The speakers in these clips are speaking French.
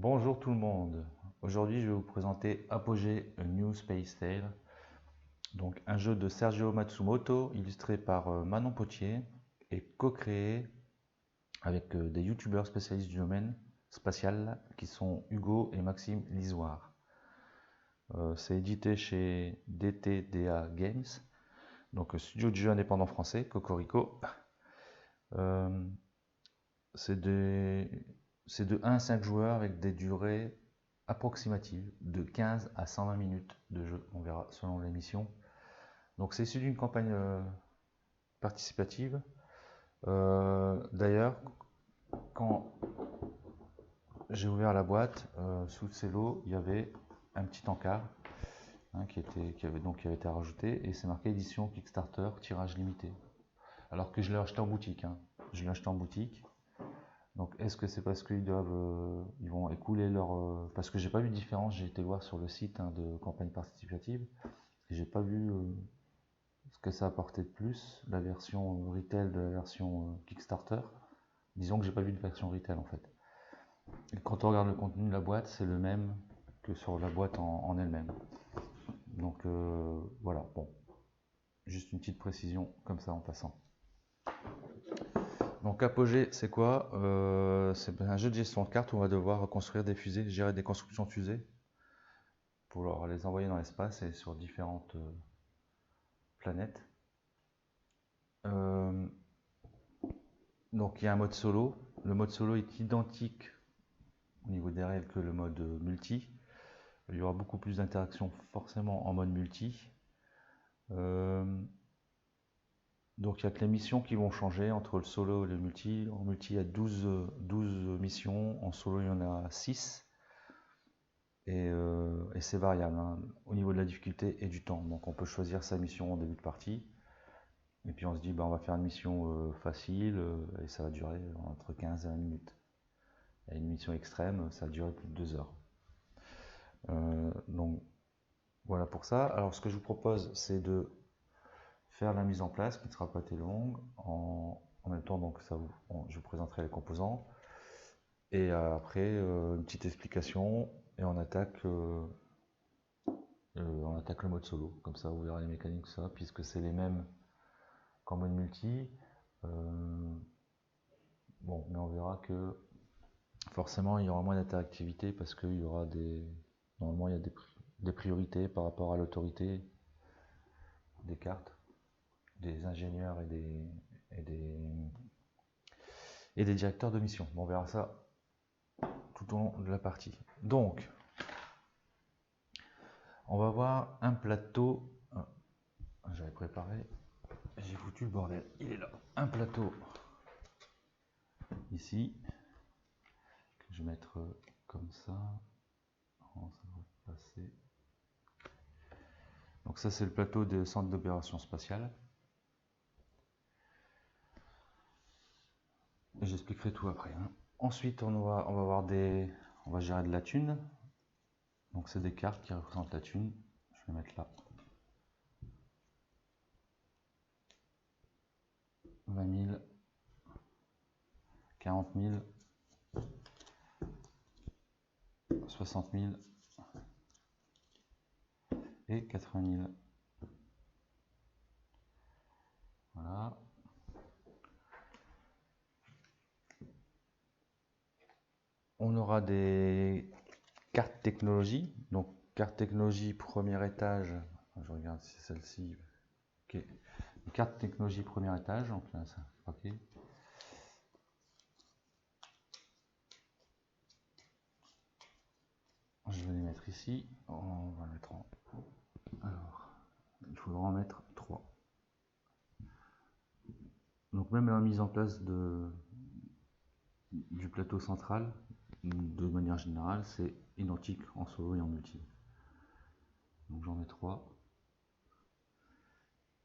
Bonjour tout le monde. Aujourd'hui, je vais vous présenter Apogee A New Space Tale. Donc, un jeu de Sergio Matsumoto, illustré par Manon Potier et co-créé avec des youtubeurs spécialistes du domaine spatial qui sont Hugo et Maxime Lisoire. C'est édité chez DTDA Games, donc studio de jeu indépendant français, Cocorico. C'est de 1 à 5 joueurs avec des durées approximatives de 15 à 120 minutes de jeu, on verra selon l'émission. Donc c'est issu d'une campagne participative. D'ailleurs, quand j'ai ouvert la boîte, sous le cello, il y avait un petit encart qui avait été rajouté et c'est marqué édition Kickstarter, tirage limité. Alors que je l'ai acheté en boutique. Je l'ai acheté en boutique. Donc est-ce que c'est parce qu'ils ils vont écouler leur... parce que j'ai pas vu de différence, j'ai été voir sur le site de campagne participative, et j'ai pas vu ce que ça apportait de plus, la version retail de la version Kickstarter. Disons que j'ai pas vu de version retail en fait. Et quand on regarde le contenu de la boîte, c'est le même que sur la boîte en elle-même. Donc voilà, bon. Juste une petite précision comme ça en passant. Donc Apogée, c'est quoi? C'est un jeu de gestion de cartes où on va devoir construire des fusées, gérer des constructions de fusées pour les envoyer dans l'espace et sur différentes planètes. Donc il y a un mode solo. Le mode solo est identique au niveau des règles que le mode multi. Il y aura beaucoup plus d'interactions forcément en mode multi. Donc il n'y a que les missions qui vont changer entre le solo et le multi. En multi, il y a 12 missions. En solo, il y en a 6. Et c'est variable au niveau de la difficulté et du temps. Donc on peut choisir sa mission en début de partie. Et puis on se dit, on va faire une mission facile et ça va durer entre 15 et 20 minutes. Et une mission extrême, ça va durer plus de 2 heures. Donc voilà pour ça. Alors ce que je vous propose, c'est de faire la mise en place, qui ne sera pas très longue. En même temps, donc, je vous présenterai les composants. Et après, une petite explication. Et on attaque le mode solo. Comme ça, vous verrez les mécaniques, tout ça, puisque c'est les mêmes qu'en mode multi. Bon, mais on verra que forcément, il y aura moins d'interactivité parce qu'il y aura normalement, il y a des priorités par rapport à l'autorité des cartes, des ingénieurs et des directeurs de mission. Bon, on verra ça tout au long de la partie. Donc, on va voir un plateau. J'avais préparé, j'ai foutu le bordel. Il est là. Un plateau ici que je vais mettre comme ça. Oh, ça va passer. Donc ça, c'est le plateau des centres d'opération spatiale. Et j'expliquerai tout après. Ensuite, on va gérer de la thune. Donc c'est des cartes qui représentent la thune. Je vais mettre là. 20 000, 40 000, 60 000 et 80 000. Voilà. On aura des cartes technologie. Donc carte technologie premier étage. Je regarde si c'est celle-ci. Ok. Carte technologie premier étage. Donc là, ça. Ok. Je vais les mettre ici. On va mettre en. Alors, il faudra en mettre 3. Donc même la mise en place du plateau central, de manière générale, c'est identique en solo et en multi. Donc j'en mets 3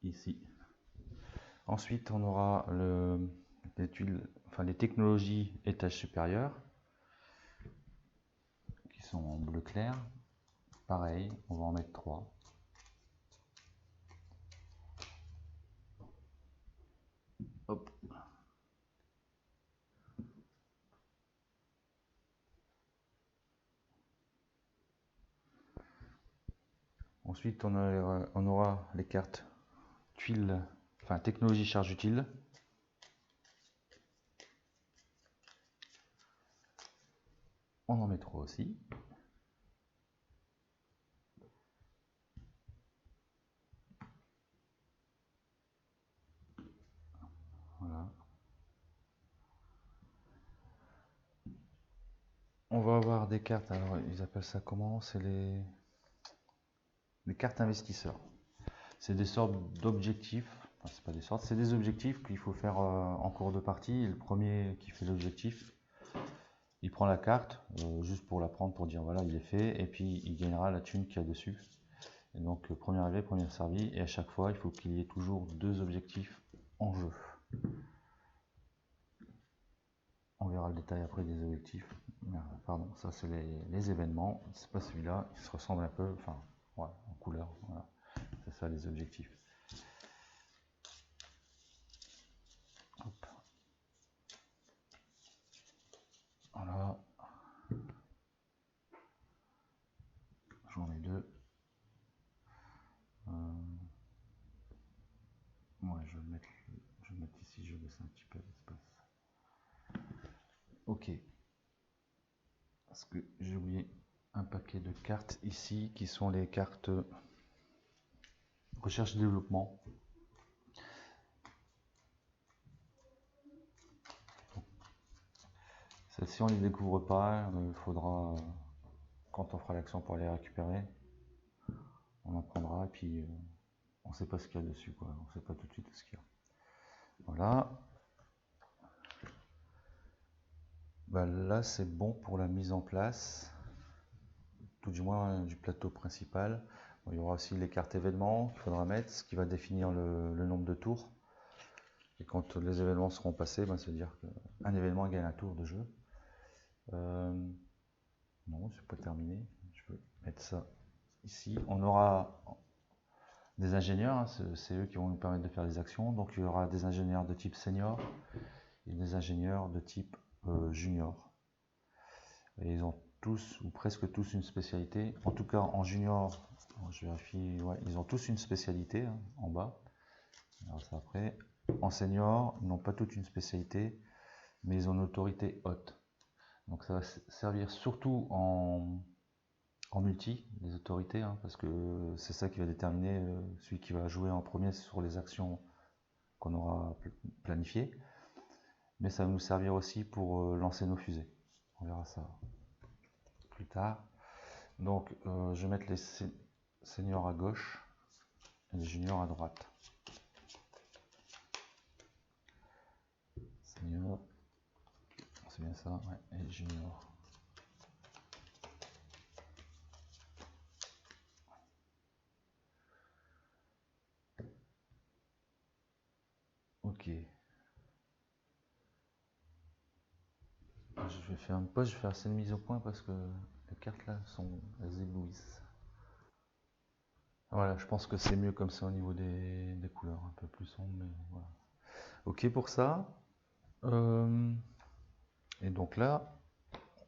ici. Ensuite, on aura les technologies étage supérieur qui sont en bleu clair. Pareil, on va en mettre 3. Hop. Ensuite, on aura les cartes tuiles, enfin technologie charge utile. On en met 3 aussi. Voilà. On va avoir des cartes, alors ils appellent ça comment? C'est les cartes investisseurs. C'est des sortes d'objectifs, enfin, c'est pas des sortes, c'est des objectifs qu'il faut faire en cours de partie. Et le premier qui fait l'objectif, il prend la carte, juste pour la prendre, pour dire voilà, il est fait, et puis il gagnera la thune qu'il y a dessus. Et donc, premier arrivé, premier servi, et à chaque fois, il faut qu'il y ait toujours 2 objectifs en jeu. On verra le détail après des objectifs. Pardon, ça c'est les événements. C'est pas celui-là, il se ressemble un peu, enfin, ouais, en couleur. Voilà. C'est ça les objectifs. Hop. Voilà. J'en ai 2. Ouais, je vais mettre ici, je laisse un petit peu d'espace. Ok. Parce que j'ai oublié un paquet de cartes ici qui sont les cartes recherche et développement. Celles-ci on ne les découvre pas, il faudra, quand on fera l'action pour les récupérer, on en prendra et puis on ne sait pas ce qu'il y a dessus, quoi. On ne sait pas tout de suite ce qu'il y a. Voilà. Bah, là c'est bon pour la mise en place, tout du moins du plateau principal. Bon, il y aura aussi les cartes événements qu'il faudra mettre, ce qui va définir le nombre de tours. Et quand les événements seront passés, ça veut dire qu'un événement gagne un tour de jeu. Non, c'est pas terminé. Je peux mettre ça ici. On aura des ingénieurs, hein, c'est eux qui vont nous permettre de faire des actions. Donc il y aura des ingénieurs de type senior et des ingénieurs de type junior. Et ils ont tous ou presque tous une spécialité. En tout cas en junior, je vérifie, ouais, ils ont tous une spécialité hein, en bas. Alors ça après. En senior, ils n'ont pas toute une spécialité, mais ils ont une autorité haute. Donc ça va servir surtout en multi, les autorités, hein, parce que c'est ça qui va déterminer celui qui va jouer en premier sur les actions qu'on aura planifiées. Mais ça va nous servir aussi pour lancer nos fusées. On verra ça plus tard. Donc je vais mettre les seniors à gauche et les juniors à droite. Senior, c'est bien ça, ouais, et junior. Ok. Je vais faire une pause, je vais faire assez de mise au point parce que les cartes là elles éblouissent. Voilà, je pense que c'est mieux comme ça au niveau des couleurs, un peu plus sombre, mais voilà. Ok pour ça. Et donc là,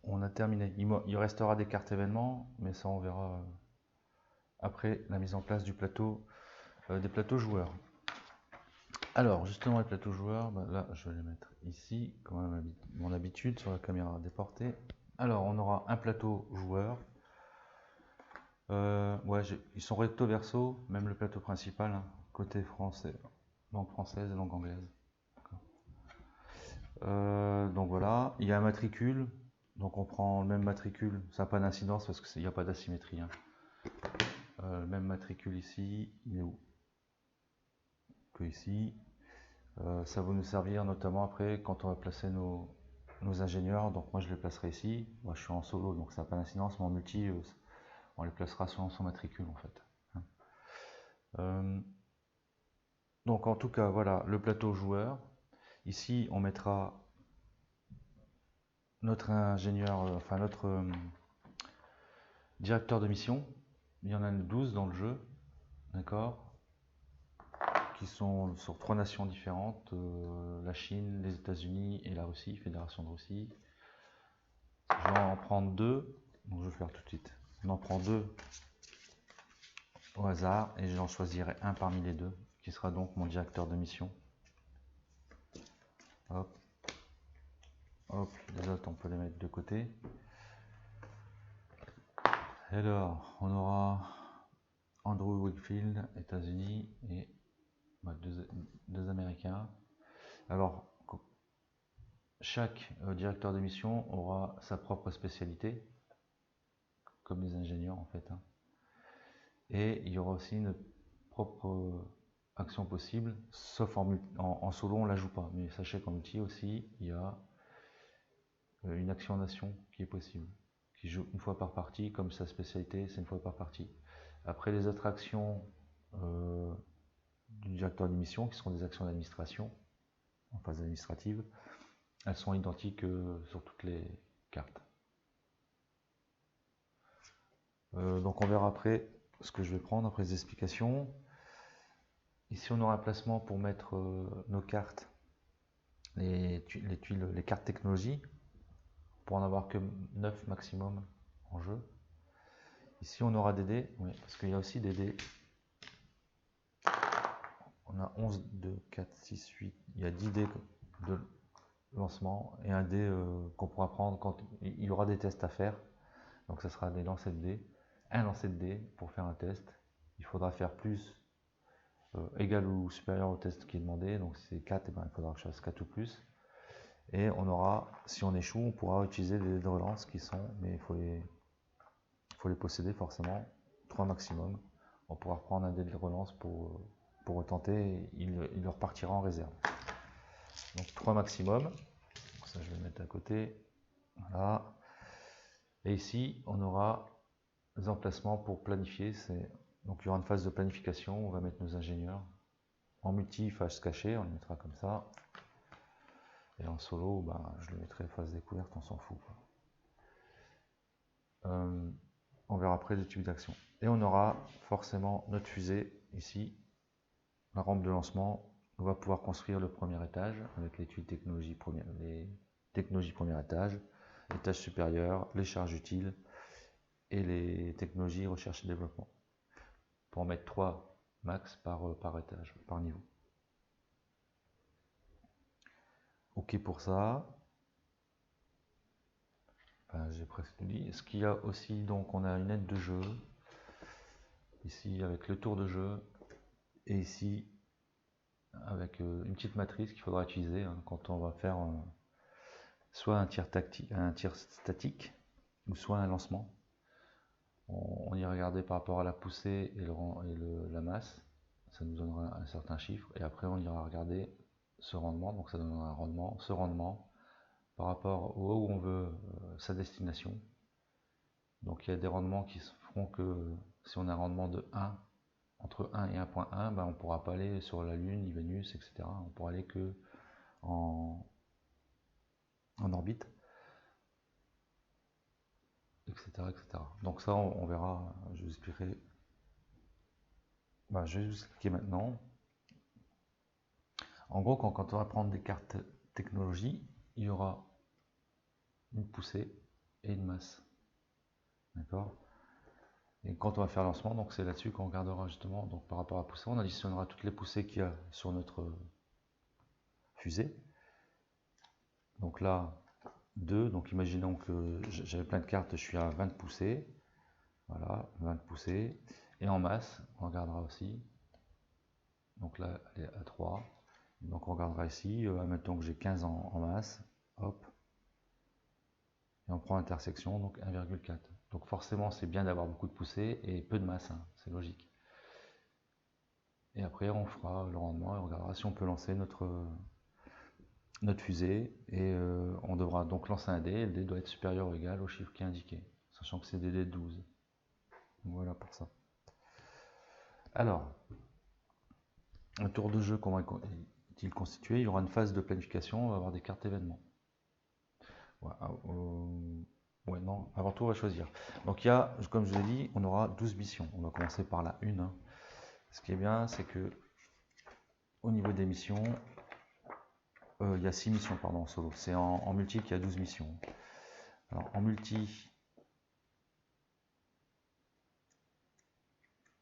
on a terminé. Il restera des cartes événements, mais ça on verra après la mise en place du plateau, des plateaux joueurs. Alors justement les plateaux joueurs, là je vais les mettre ici, comme à mon habitude, sur la caméra déportée. Alors on aura un plateau joueur. Ouais, ils sont recto verso, même le plateau principal, hein, côté français, langue française et langue anglaise. Donc voilà, il y a un matricule, donc on prend le même matricule, ça n'a pas d'incidence parce qu'il n'y a pas d'asymétrie. Hein. Le même matricule ici, il est où? Que ici. Ça va nous servir notamment après quand on va placer nos ingénieurs, donc moi je les placerai ici. Moi je suis en solo donc ça n'a pas d'incidence, mais en multi on les placera selon son matricule en fait. Donc en tout cas voilà le plateau joueur. Ici on mettra notre ingénieur, enfin notre directeur de mission. Il y en a 12 dans le jeu, d'accord, qui sont sur 3 nations différentes, la Chine, les États-Unis et la Russie, Fédération de Russie. Je vais en prendre 2, donc je vais faire tout de suite. On en prend 2 au hasard et j'en choisirai un parmi les deux qui sera donc mon directeur de mission. Hop, hop, les autres on peut les mettre de côté. Alors, on aura Andrew Wakefield, États-Unis, et deux Américains. Alors, chaque directeur de mission aura sa propre spécialité, comme les ingénieurs en fait. Et il y aura aussi une propre action possible, sauf en solo on ne la joue pas. Mais sachez qu'en multi aussi, il y a une action nation qui est possible, qui joue une fois par partie, comme sa spécialité c'est une fois par partie. Après les autres actions du directeur de mission, qui sont des actions d'administration, en phase administrative, elles sont identiques sur toutes les cartes. Donc on verra après ce que je vais prendre après les explications. Ici on aura un placement pour mettre nos cartes, les tuiles, les cartes technologie, pour en avoir que 9 maximum en jeu. Ici on aura des dés, oui, parce qu'il y a aussi des dés. On a 11, 2, 4, 6, 8, il y a 10 dés de lancement et un dé qu'on pourra prendre quand il y aura des tests à faire. Donc ça sera des lancers de dés, un lancer de dés pour faire un test. Il faudra faire plus égal ou supérieur au test qui est demandé, donc si c'est 4, et ben, il faudra que je fasse 4 ou plus. Et on aura, si on échoue, on pourra utiliser les dés de relance qui sont, mais il faut les posséder forcément, 3 maximum. On pourra reprendre un dé de relance pour retenter, il repartira en réserve. Donc 3 maximum, donc ça je vais le mettre à côté, voilà. Et ici on aura les emplacements pour planifier, donc il y aura une phase de planification, on va mettre nos ingénieurs. En multi, phase cachée, on le mettra comme ça. Et en solo, ben, je le mettrai phase découverte, on s'en fout. On verra après les tubes d'action. Et on aura forcément notre fusée ici, la rampe de lancement. On va pouvoir construire le premier étage avec les tuiles technologie premier étage, l'étage supérieur, les charges utiles et les technologies recherche et développement. Pour en mettre 3 max par étage, par niveau. Ok pour ça. Enfin, j'ai presque tout dit. Ce qu'il y a aussi, donc on a une aide de jeu. Ici avec le tour de jeu. Et ici avec une petite matrice qu'il faudra utiliser hein, quand on va faire soit un tir statique ou soit un lancement. On y regardait par rapport à la poussée et la masse, ça nous donnera un certain chiffre, et après on ira regarder ce rendement, donc ça donnera un rendement, ce rendement par rapport au où on veut sa destination. Donc il y a des rendements qui feront que si on a un rendement de 1, entre 1 et 1.1, ben on ne pourra pas aller sur la Lune, Vénus, etc. On pourra aller que en orbite, etc., etc. Donc ça, on verra, je vous expliquerai. Je vais vous expliquer maintenant. En gros, quand on va prendre des cartes technologie, il y aura une poussée et une masse. D'accord? Et quand on va faire le lancement, donc c'est là-dessus qu'on regardera justement, donc par rapport à la poussée, on additionnera toutes les poussées qu'il y a sur notre fusée. Donc là, 2, donc imaginons que j'avais plein de cartes, je suis à 20 poussées. Voilà, 20 poussées. Et en masse, on regardera aussi. Donc là, elle est à 3. Donc on regardera ici, admettons que j'ai 15 en masse. Hop. Et on prend l'intersection, donc 1,4. Donc forcément, c'est bien d'avoir beaucoup de poussées et peu de masse, hein, c'est logique. Et après, on fera le rendement et on regardera si on peut lancer notre fusée. Et on devra donc lancer un dé, et le dé doit être supérieur ou égal au chiffre qui est indiqué, sachant que c'est des dés de 12. Voilà pour ça. Alors, un tour de jeu, comment est-il constitué? Il y aura une phase de planification, on va avoir des cartes événements. Ouais, non, avant tout, on va choisir. Donc, il y a, comme je vous ai dit, on aura 12 missions. On va commencer par la 1. Hein. Ce qui est bien, c'est que au niveau des missions, il y a 6 missions pardon, en solo. C'est en multi qu'il y a 12 missions. Alors, en multi,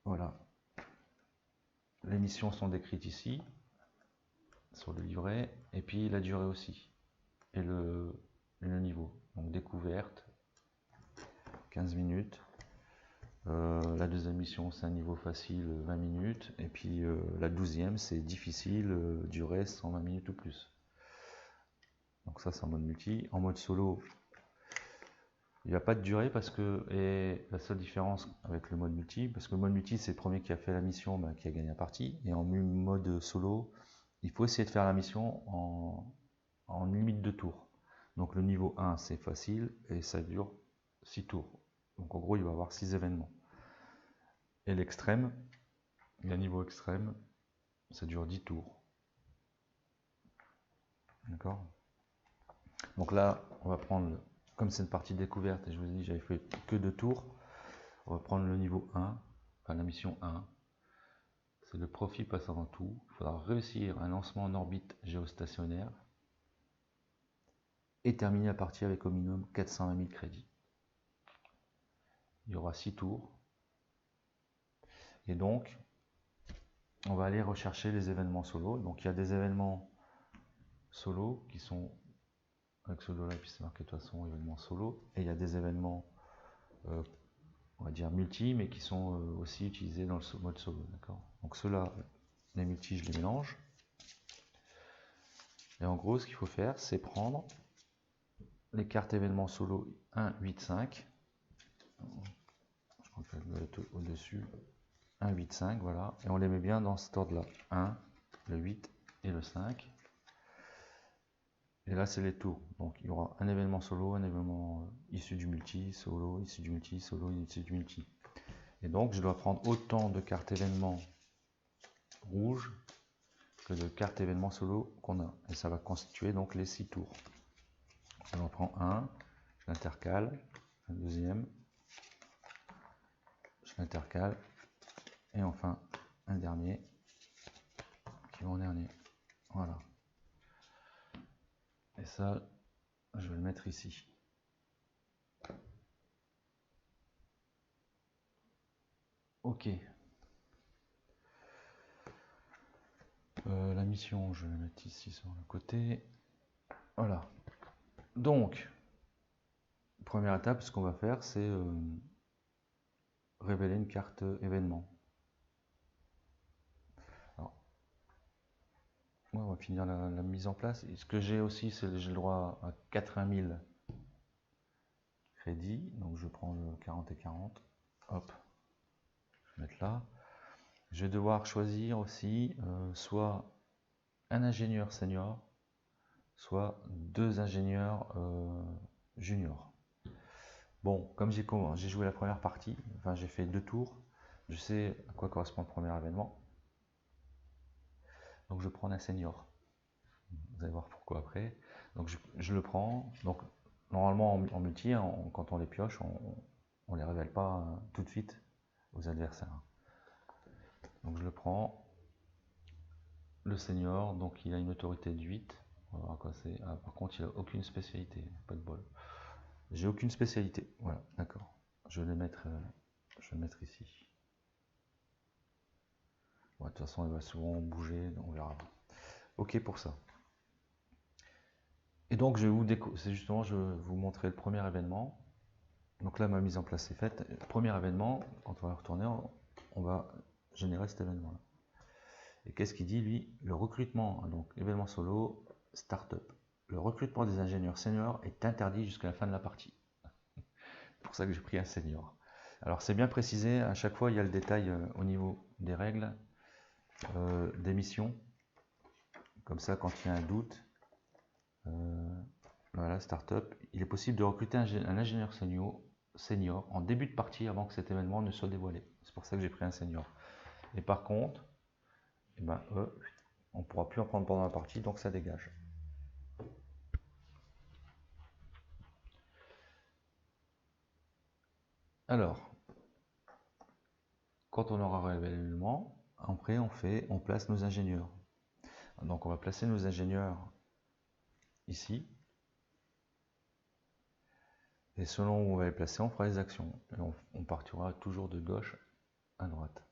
voilà, les missions sont décrites ici, sur le livret, et puis la durée aussi, et le niveau. Donc découverte, 15 minutes. La deuxième mission, c'est un niveau facile, 20 minutes. Et puis la 12e, c'est difficile, durée 120 minutes ou plus. Donc ça, c'est en mode multi. En mode solo, il n'y a pas de durée parce que, et la seule différence avec le mode multi, parce que le mode multi, c'est le premier qui a fait la mission qui a gagné la partie. Et en mode solo, il faut essayer de faire la mission en limite de tours. Donc le niveau 1, c'est facile et ça dure 6 tours. Donc en gros, il va y avoir 6 événements. Et l'extrême, le niveau extrême, ça dure 10 tours. D'accord? Donc là, on va prendre, comme c'est une partie découverte, et je vous ai dit, j'avais fait que 2 tours, on va prendre le niveau 1, enfin la mission 1. C'est le profil passe avant tout. Il faudra réussir un lancement en orbite géostationnaire et terminer la partie avec au minimum 420 000 crédits. Il y aura 6 tours. Et donc, on va aller rechercher les événements solo. Donc il y a des événements solo qui sont avec ce lot là, puis c'est marqué de toute façon événements solo. Et il y a des événements, on va dire multi, mais qui sont aussi utilisés dans le mode solo. D'accord. Donc ceux-là, les multi, je les mélange. Et en gros, ce qu'il faut faire, c'est prendre les cartes événements solo 1, 8, 5. Je crois que je dois être au-dessus. 1, 8, 5, voilà. Et on les met bien dans cet ordre-là. 1, le 8 et le 5. Et là, c'est les tours. Donc, il y aura un événement solo, un événement issu du multi, solo, issu du multi, solo, issu du multi. Et donc, je dois prendre autant de cartes événements rouges que de cartes événements solo qu'on a. Et ça va constituer donc les 6 tours. On en prend un, je l'intercale, un deuxième, je l'intercale, et enfin un dernier qui va en dernier. Voilà. Et ça, je vais le mettre ici. Ok. La mission, je vais la mettre ici sur le côté. Voilà. Donc, première étape, ce qu'on va faire, c'est révéler une carte événement. Alors, ouais, on va finir la mise en place. Et ce que j'ai aussi, c'est que j'ai le droit à 80 000 crédits. Donc, je prends le 40 et 40. Hop. Je vais mettre là. Je vais devoir choisir aussi soit un ingénieur senior, soit 2 ingénieurs juniors. Bon, comme j'ai joué la première partie, enfin j'ai fait 2 tours, je sais à quoi correspond le premier événement. Donc je prends un senior. Vous allez voir pourquoi après. Donc je le prends. Donc normalement en multi, quand on les pioche, on ne les révèle pas tout de suite aux adversaires. Donc je le prends. Le senior, donc il a une autorité de 8. On va voir quoi c'est. Ah, par contre, il n'a aucune spécialité. Pas de bol. J'ai aucune spécialité. Voilà, d'accord. Je vais le mettre ici. Ouais, de toute façon, il va souvent bouger, on verra. Ok pour ça. Et donc, c'est justement, je vais vous montrer le premier événement. Donc là, ma mise en place est faite. Le premier événement, quand on va retourner, on va générer cet événement-là. Et qu'est-ce qu'il dit, lui? Le recrutement, donc événement solo, start-up. Le recrutement des ingénieurs seniors est interdit jusqu'à la fin de la partie. C'est pour ça que j'ai pris un senior. Alors c'est bien précisé, à chaque fois il y a le détail au niveau des règles, des missions. Comme ça, quand il y a un doute, voilà, start-up, il est possible de recruter un ingénieur senior en début de partie avant que cet événement ne soit dévoilé. C'est pour ça que j'ai pris un senior. Et par contre, eh ben, on ne pourra plus en prendre pendant la partie, donc ça dégage. Alors, quand on aura révélé l'élément, après on place nos ingénieurs. Donc on va placer nos ingénieurs ici. Et selon où on va les placer, on fera les actions. Et on partira toujours de gauche à droite.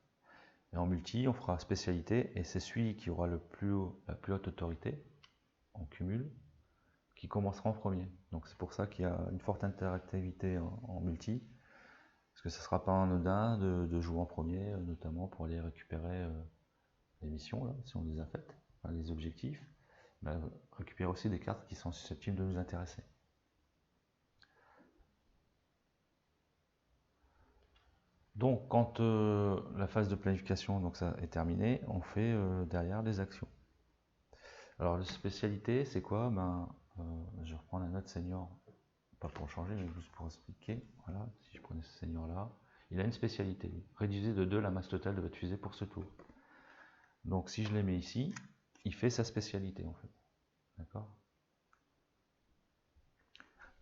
Et en multi, on fera spécialité, et c'est celui qui aura la plus haute autorité, en cumul, qui commencera en premier. Donc c'est pour ça qu'il y a une forte interactivité en multi, parce que ce ne sera pas anodin de jouer en premier, notamment pour aller récupérer les missions, là, si on les a faites, enfin, les objectifs, mais récupérer aussi des cartes qui sont susceptibles de nous intéresser. Donc quand la phase de planification donc ça est terminée, on fait derrière les actions. Alors la spécialité c'est quoi? Je reprends la note senior, pas pour changer mais juste pour expliquer. Voilà, si je prenais ce senior là, il a une spécialité. Réduisez de 2 la masse totale de votre fusée pour ce tour. Donc si je les mets ici, il fait sa spécialité en fait. D'accord?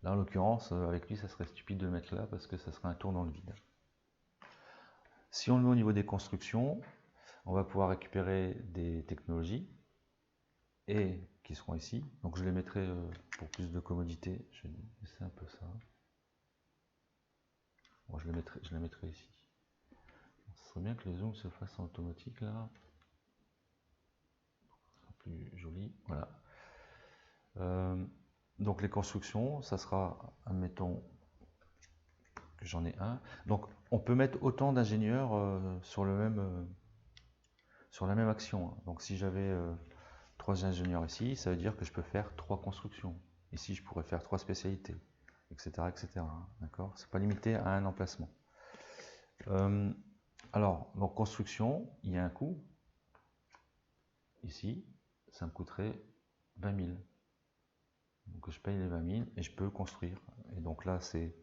Là en l'occurrence, avec lui ça serait stupide de le mettre là parce que ça serait un tour dans le vide. Si on le met au niveau des constructions, on va pouvoir récupérer des technologies et qui seront ici. Donc je les mettrai pour plus de commodité. Je vais laisser un peu ça. Bon, je les mettrai ici. Ce serait bien que le zoom se fasse en automatique là. Ce sera plus joli. Voilà. Donc les constructions, ça sera, admettons que j'en ai un. Donc on peut mettre autant d'ingénieurs sur la même action. Hein. Donc si j'avais 3 ingénieurs ici, ça veut dire que je peux faire 3 constructions. Ici, je pourrais faire 3 spécialités, etc. etc. D'accord ? C'est pas limité à un emplacement. Alors, donc construction, il y a un coût. Ici, ça me coûterait 20 000. Donc je paye les 20 000 et je peux construire. Et donc là, c'est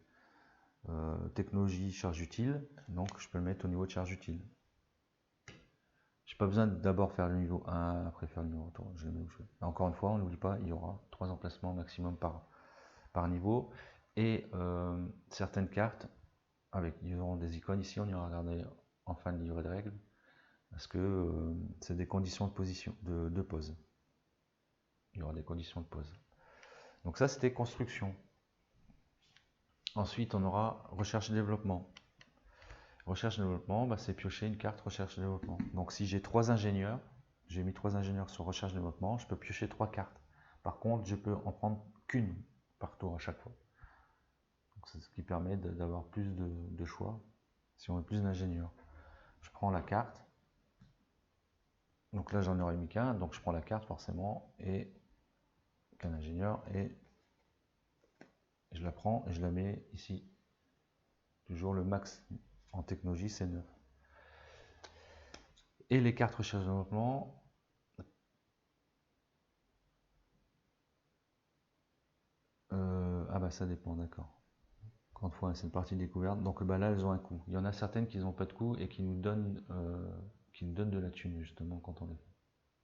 technologie, charge utile. Donc je peux le mettre au niveau de charge utile. J'ai pas besoin de d'abord faire le niveau 1, après faire le niveau 3. Je le mets où je veux. Encore une fois, on n'oublie pas, il y aura 3 emplacements maximum par niveau. Et certaines cartes, ils auront des icônes ici, on ira regarder en fin de livret de règles, parce que c'est des conditions de position, de pause. Il y aura des conditions de pause. Donc ça, c'était construction. Ensuite, on aura recherche et développement. Recherche et développement, c'est piocher une carte recherche et développement. Donc si j'ai 3 ingénieurs, j'ai mis 3 ingénieurs sur recherche et développement, je peux piocher 3 cartes. Par contre, je peux en prendre qu'une par tour à chaque fois. C'est ce qui permet d'avoir plus de choix si on veut plus d'ingénieurs. Je prends la carte. Donc là, j'en aurais mis qu'un. Donc je prends la carte forcément et qu'un ingénieur et je la prends et je la mets ici. Toujours le max en technologie, c'est 9. Et les cartes recherche développement. Ça dépend, d'accord. Encore une fois, c'est une partie découverte. Donc là, elles ont un coût. Il y en a certaines qui n'ont pas de coût et qui nous donnent de la thune, justement, quand on les fait.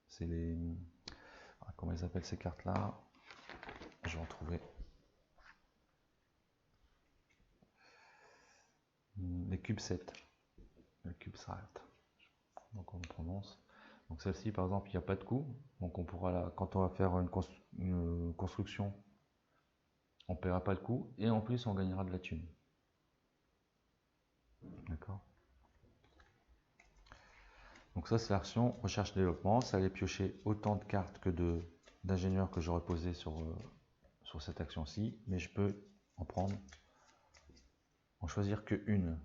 C'est les... comment ils appellent ces cartes-là? Je vais en trouver. Les CubeSat. Le CubeSat. Donc on le prononce. Donc celle-ci, par exemple, il n'y a pas de coût. Donc on pourra, quand on va faire une construction, on ne paiera pas le coût. Et en plus, on gagnera de la thune. D'accord. Donc ça, c'est l'action recherche-développement. Ça allait piocher autant de cartes que d'ingénieurs que j'aurais posé sur cette action-ci. Mais je peux en choisir qu'une.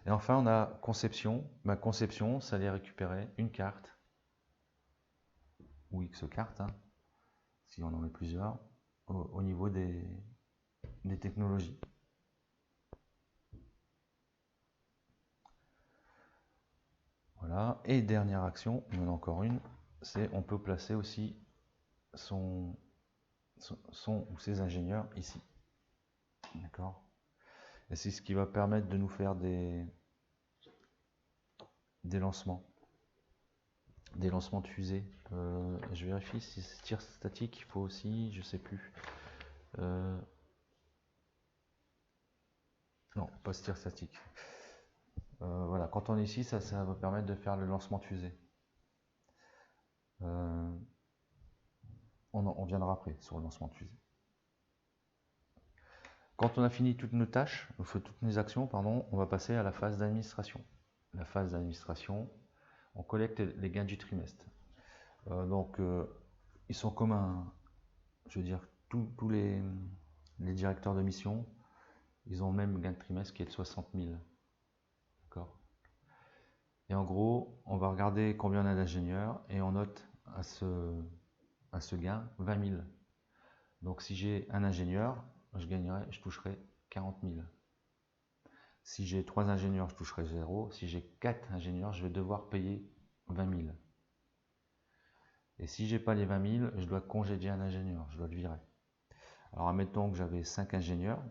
Et enfin, on a conception. Conception, ça allait récupérer une carte, ou X cartes, hein, si on en met plusieurs, au niveau des technologies. Voilà. Et dernière action, il y en a encore une, c'est on peut placer aussi son ou ses ingénieurs ici. D'accord. Et c'est ce qui va permettre de nous faire des lancements. Des lancements de fusées. Je vérifie si c'est tir statique, il faut aussi, je sais plus. Non, pas ce tir statique. Voilà, quand on est ici, ça va permettre de faire le lancement de fusée. On viendra après sur le lancement de fusée. Quand on a fini toutes nos tâches, toutes nos actions, pardon, on va passer à la phase d'administration. la phase d'administration, on collecte les gains du trimestre. Ils sont communs, je veux dire, tous les directeurs de mission, ils ont le même gain de trimestre qui est de 60 000. D'accord. Et en gros, on va regarder combien on a d'ingénieurs et on note à ce gain 20 000. Donc si j'ai un ingénieur, je toucherai 40 000. Si j'ai 3 ingénieurs, je toucherai 0. Si j'ai 4 ingénieurs, je vais devoir payer 20 000. Et si j'ai pas les 20 000, je dois congédier un ingénieur, je dois le virer. Alors admettons que j'avais 5 ingénieurs,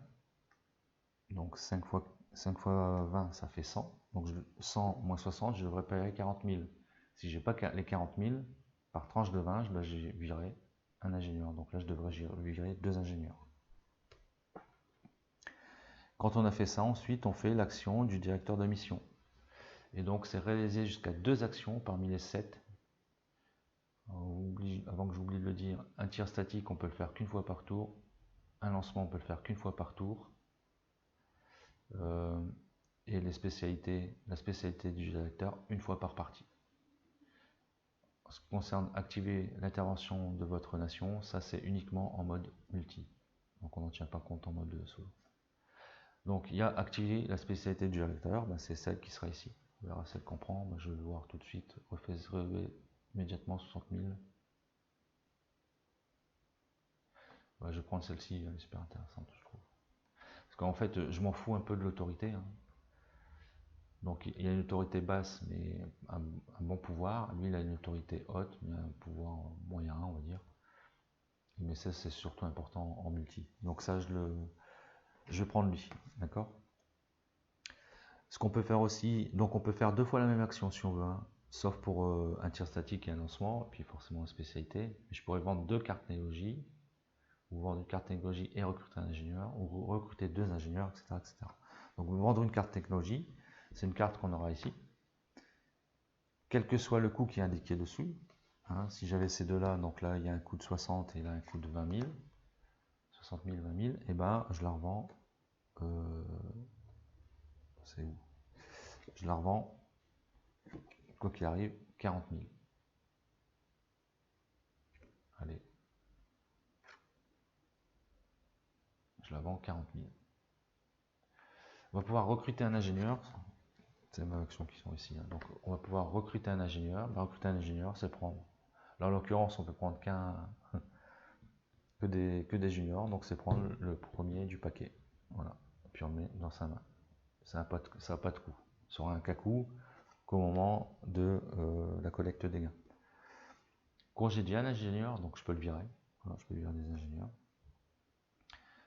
donc 5 fois 20, ça fait 100. Donc 100 moins 60, je devrais payer 40 000. Si j'ai pas les 40 000, par tranche de 20, je dois virer un ingénieur. Donc là, je devrais virer 2 ingénieurs. Quand on a fait ça, ensuite, on fait l'action du directeur de mission. Et donc, c'est réalisé jusqu'à 2 actions parmi les 7. Avant que j'oublie de le dire, un tir statique, on peut le faire qu'une fois par tour. Un lancement, on peut le faire qu'une fois par tour. Et la spécialité du directeur, une fois par partie. En ce qui concerne activer l'intervention de votre nation, ça c'est uniquement en mode multi. Donc on n'en tient pas compte en mode solo. Donc il y a activer la spécialité du directeur, c'est celle qui sera ici. On verra celle qu'on prend. Je vais le voir tout de suite. Refais immédiatement 60 000. Je vais prendre celle-ci, elle est super intéressante, je trouve. Parce qu'en fait, je m'en fous un peu de l'autorité. Donc il y a une autorité basse, mais un bon pouvoir. Lui, il a une autorité haute, mais un pouvoir moyen, on va dire. Mais ça, c'est surtout important en multi. Donc ça, je vais prendre lui, d'accord. Ce qu'on peut faire aussi, donc on peut faire 2 fois la même action si on veut, sauf pour un tir statique et un lancement, et puis forcément une spécialité. Je pourrais vendre 2 cartes technologie, ou vendre une carte technologie et recruter un ingénieur, ou recruter 2 ingénieurs, etc., etc. Donc vendre une carte technologie, c'est une carte qu'on aura ici. Quel que soit le coût qui est indiqué dessus, si j'avais ces deux-là, donc là il y a un coût de 60 et là un coût de 20 000, 60 000, 20 000, et ben je la revends, c'est où? Je la revends, quoi qu'il arrive, 40 000. Allez. Je la vends 40 000. On va pouvoir recruter un ingénieur. C'est les mêmes actions qui sont ici. Donc on va pouvoir recruter un ingénieur. Recruter un ingénieur, c'est prendre. Là en l'occurrence, on peut prendre que des juniors. Donc c'est prendre le premier du paquet. Voilà. Et puis on le met dans sa main. Ça n'a pas de coût. Ça aura un cas coût qu'au moment de la collecte des gains. Congédier un ingénieur, donc je peux le virer. Voilà, je peux virer des ingénieurs.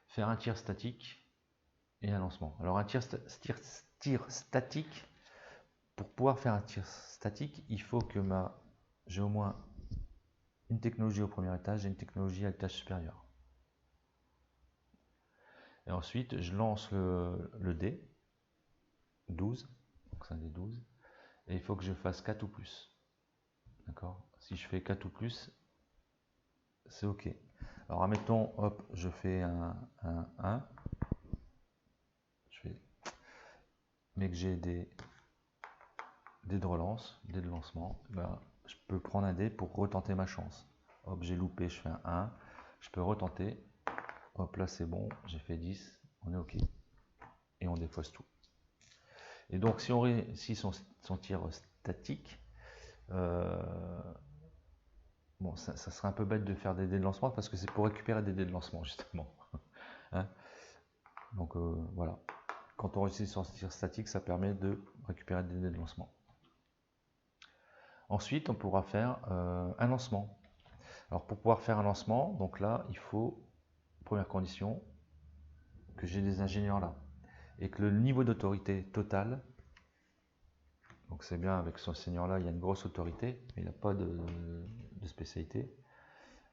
Faire un tir statique et un lancement. Alors un tir statique, pour pouvoir faire un tir statique, il faut que j'ai au moins une technologie au premier étage et une technologie à l'étage supérieur. Et ensuite, je lance le dé, 12, donc c'est un dé 12, et il faut que je fasse 4 ou plus. D'accord. Si je fais 4 ou plus, c'est OK. Alors admettons, hop, je fais un 1, mais que j'ai des dés de relance, dés de lancement, je peux prendre un dé pour retenter ma chance. Hop, j'ai loupé, je fais un 1, je peux retenter. Hop, là c'est bon, j'ai fait 10, on est OK. Et on défausse tout. Et donc si on réussit son tir statique, bon, ça serait un peu bête de faire des dés de lancement parce que c'est pour récupérer des dés de lancement justement. Donc voilà. Quand on réussit son tir statique, ça permet de récupérer des dés de lancement. Ensuite, on pourra faire un lancement. Alors pour pouvoir faire un lancement, donc là, il faut, première condition, que j'ai des ingénieurs là. Et que le niveau d'autorité total, donc c'est bien avec ce seigneur là, il y a une grosse autorité, mais il n'a pas de spécialité,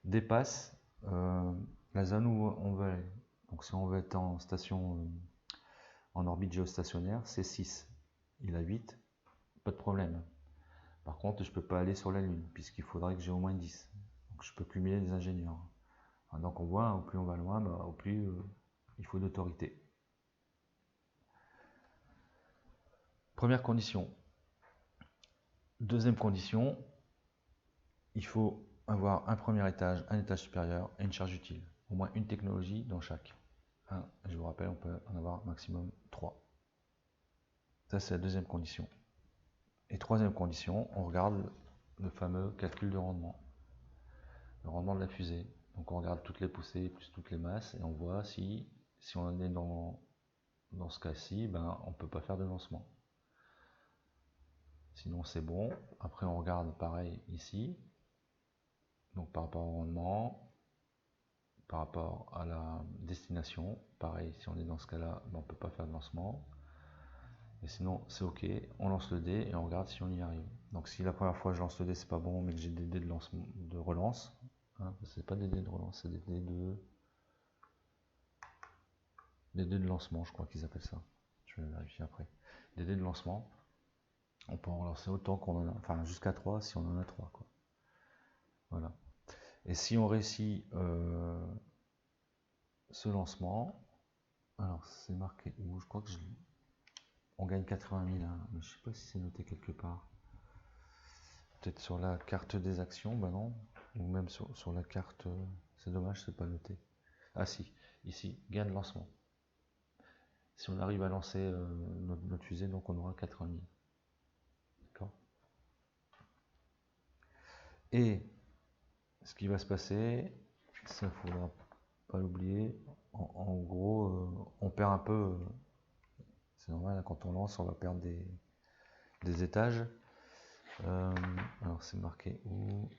dépasse la zone où on veut aller. Donc si on veut être en station, en orbite géostationnaire, c'est 6. Il a 8, pas de problème. Par contre, je ne peux pas aller sur la Lune, puisqu'il faudrait que j'ai au moins 10. Donc je peux cumuler des ingénieurs. Donc on voit, au plus on va loin, au plus il faut d'autorité. Première condition, Deuxième condition, il faut avoir un premier étage, un étage supérieur et une charge utile. Au moins une technologie dans chaque. Je vous rappelle, on peut en avoir maximum 3. Ça, c'est la deuxième condition. Et troisième condition, on regarde le fameux calcul de rendement. Le rendement de la fusée. Donc on regarde toutes les poussées plus toutes les masses et on voit si on en est dans ce cas-ci, on ne peut pas faire de lancement. Sinon c'est bon. Après on regarde pareil ici. Donc par rapport au rendement, par rapport à la destination, pareil, si on est dans ce cas-là, on ne peut pas faire de lancement. Et sinon c'est ok, on lance le dé et on regarde si on y arrive. Donc si la première fois je lance le dé c'est pas bon mais que j'ai des dés de relance, c'est pas des dés de relance, c'est des dés de lancement, je crois qu'ils appellent ça. Je vais vérifier après. Des dés de lancement, on peut en relancer autant qu'on en a, enfin jusqu'à 3 si on en a 3 quoi. Voilà. Et si on réussit ce lancement, alors c'est marqué où, je crois que on gagne 80 000, hein, mais je sais pas si c'est noté quelque part. Peut-être sur la carte des actions, non. Ou même sur la carte, c'est dommage, c'est pas noté. Ah si, ici, gain de lancement. Si on arrive à lancer notre fusée, donc on aura 80 000. D'accord. Et ce qui va se passer, ça faudra pas l'oublier, en gros, on perd un peu, c'est normal, hein, quand on lance, on va perdre des étages. Alors c'est marqué où?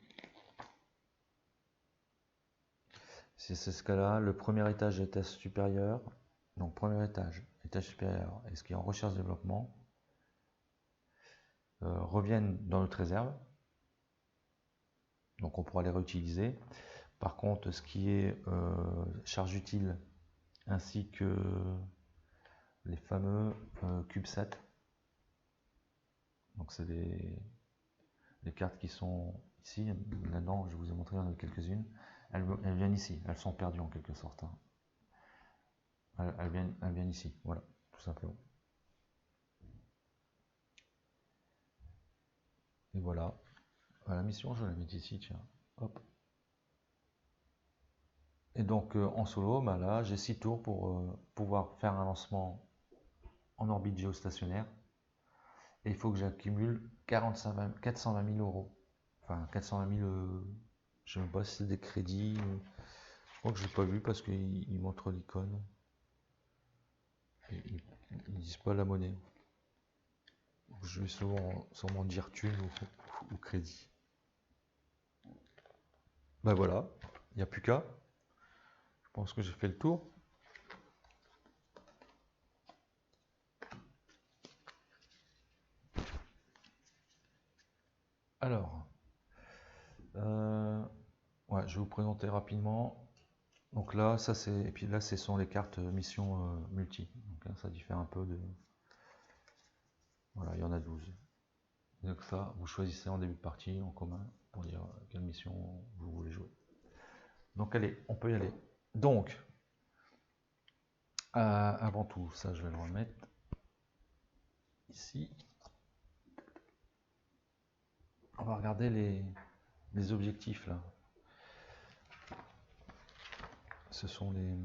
C'est ce cas-là, le premier étage et étage supérieur, donc premier étage supérieur, et ce qui est en recherche développement, reviennent dans notre réserve, donc on pourra les réutiliser. Par contre, ce qui est charge utile, ainsi que les fameux CubeSat, donc c'est les cartes qui sont ici, là-dedans, je vous ai montré quelques-unes, elles viennent ici, elles sont perdues en quelque sorte. Elles viennent ici, voilà, tout simplement. Et voilà, la mission, je la mets ici, tiens, hop. Et donc en solo, là, j'ai 6 tours pour pouvoir faire un lancement en orbite géostationnaire. Et il faut que j'accumule 420 000 euros. Enfin, 420 000, je ne sais pas si c'est des crédits. Je crois que je n'ai pas vu parce qu'il montre l'icône. Ils ne disent pas la monnaie. Je vais sûrement dire thune ou crédit. Voilà, il n'y a plus qu'à. Je pense que j'ai fait le tour. Alors, je vais vous présenter rapidement. Donc là, et puis là, ce sont les cartes mission multi. Donc ça diffère un peu de. Voilà, il y en a 12. Donc ça, vous choisissez en début de partie, en commun, pour dire quelle mission vous voulez jouer. Donc allez, on peut y aller. Donc, avant tout, ça je vais le remettre ici. On va regarder les objectifs là. Ce sont les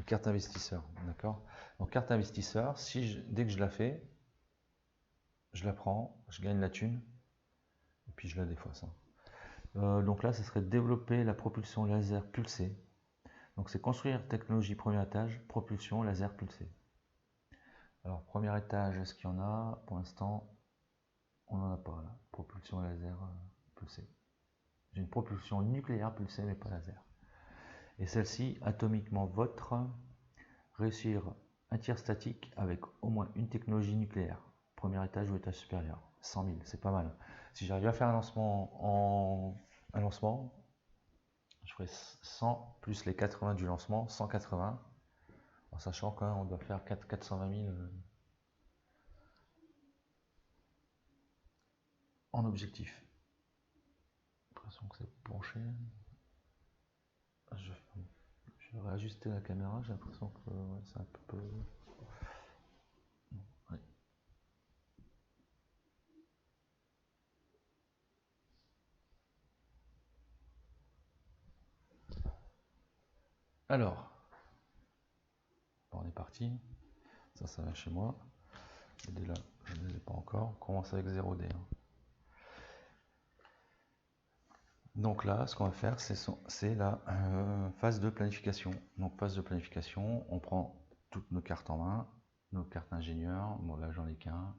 cartes investisseurs, d'accord. Donc carte investisseur, dès que je la fais, je la prends, je gagne la thune, et puis je la défausse. Donc là, ce serait développer la propulsion laser pulsée. Donc c'est construire technologie premier étage, propulsion laser pulsée. Alors premier étage, est-ce qu'il y en a? Pour l'instant, on n'en a pas là. Propulsion laser pulsée. J'ai une propulsion nucléaire pulsée mais pas laser. Et celle-ci, atomiquement vôtre, réussir un tir statique avec au moins une technologie nucléaire. Premier étage ou étage supérieur. 100 000, c'est pas mal. Si j'arrive à faire un lancement je ferai 100 plus les 80 du lancement, 180, en sachant qu'on doit faire 420 000 en objectif. J'ai l'impression que c'est penché. Je vais réajuster la caméra, j'ai l'impression que c'est un peu. Ouais. Alors, on est parti. Ça va chez moi. Les dés là, je ne les ai pas encore. On commence avec 0 dés. Donc là, ce qu'on va faire, c'est la phase de planification. Donc phase de planification, on prend toutes nos cartes en main, nos cartes ingénieurs. Bon là, j'en ai qu'un.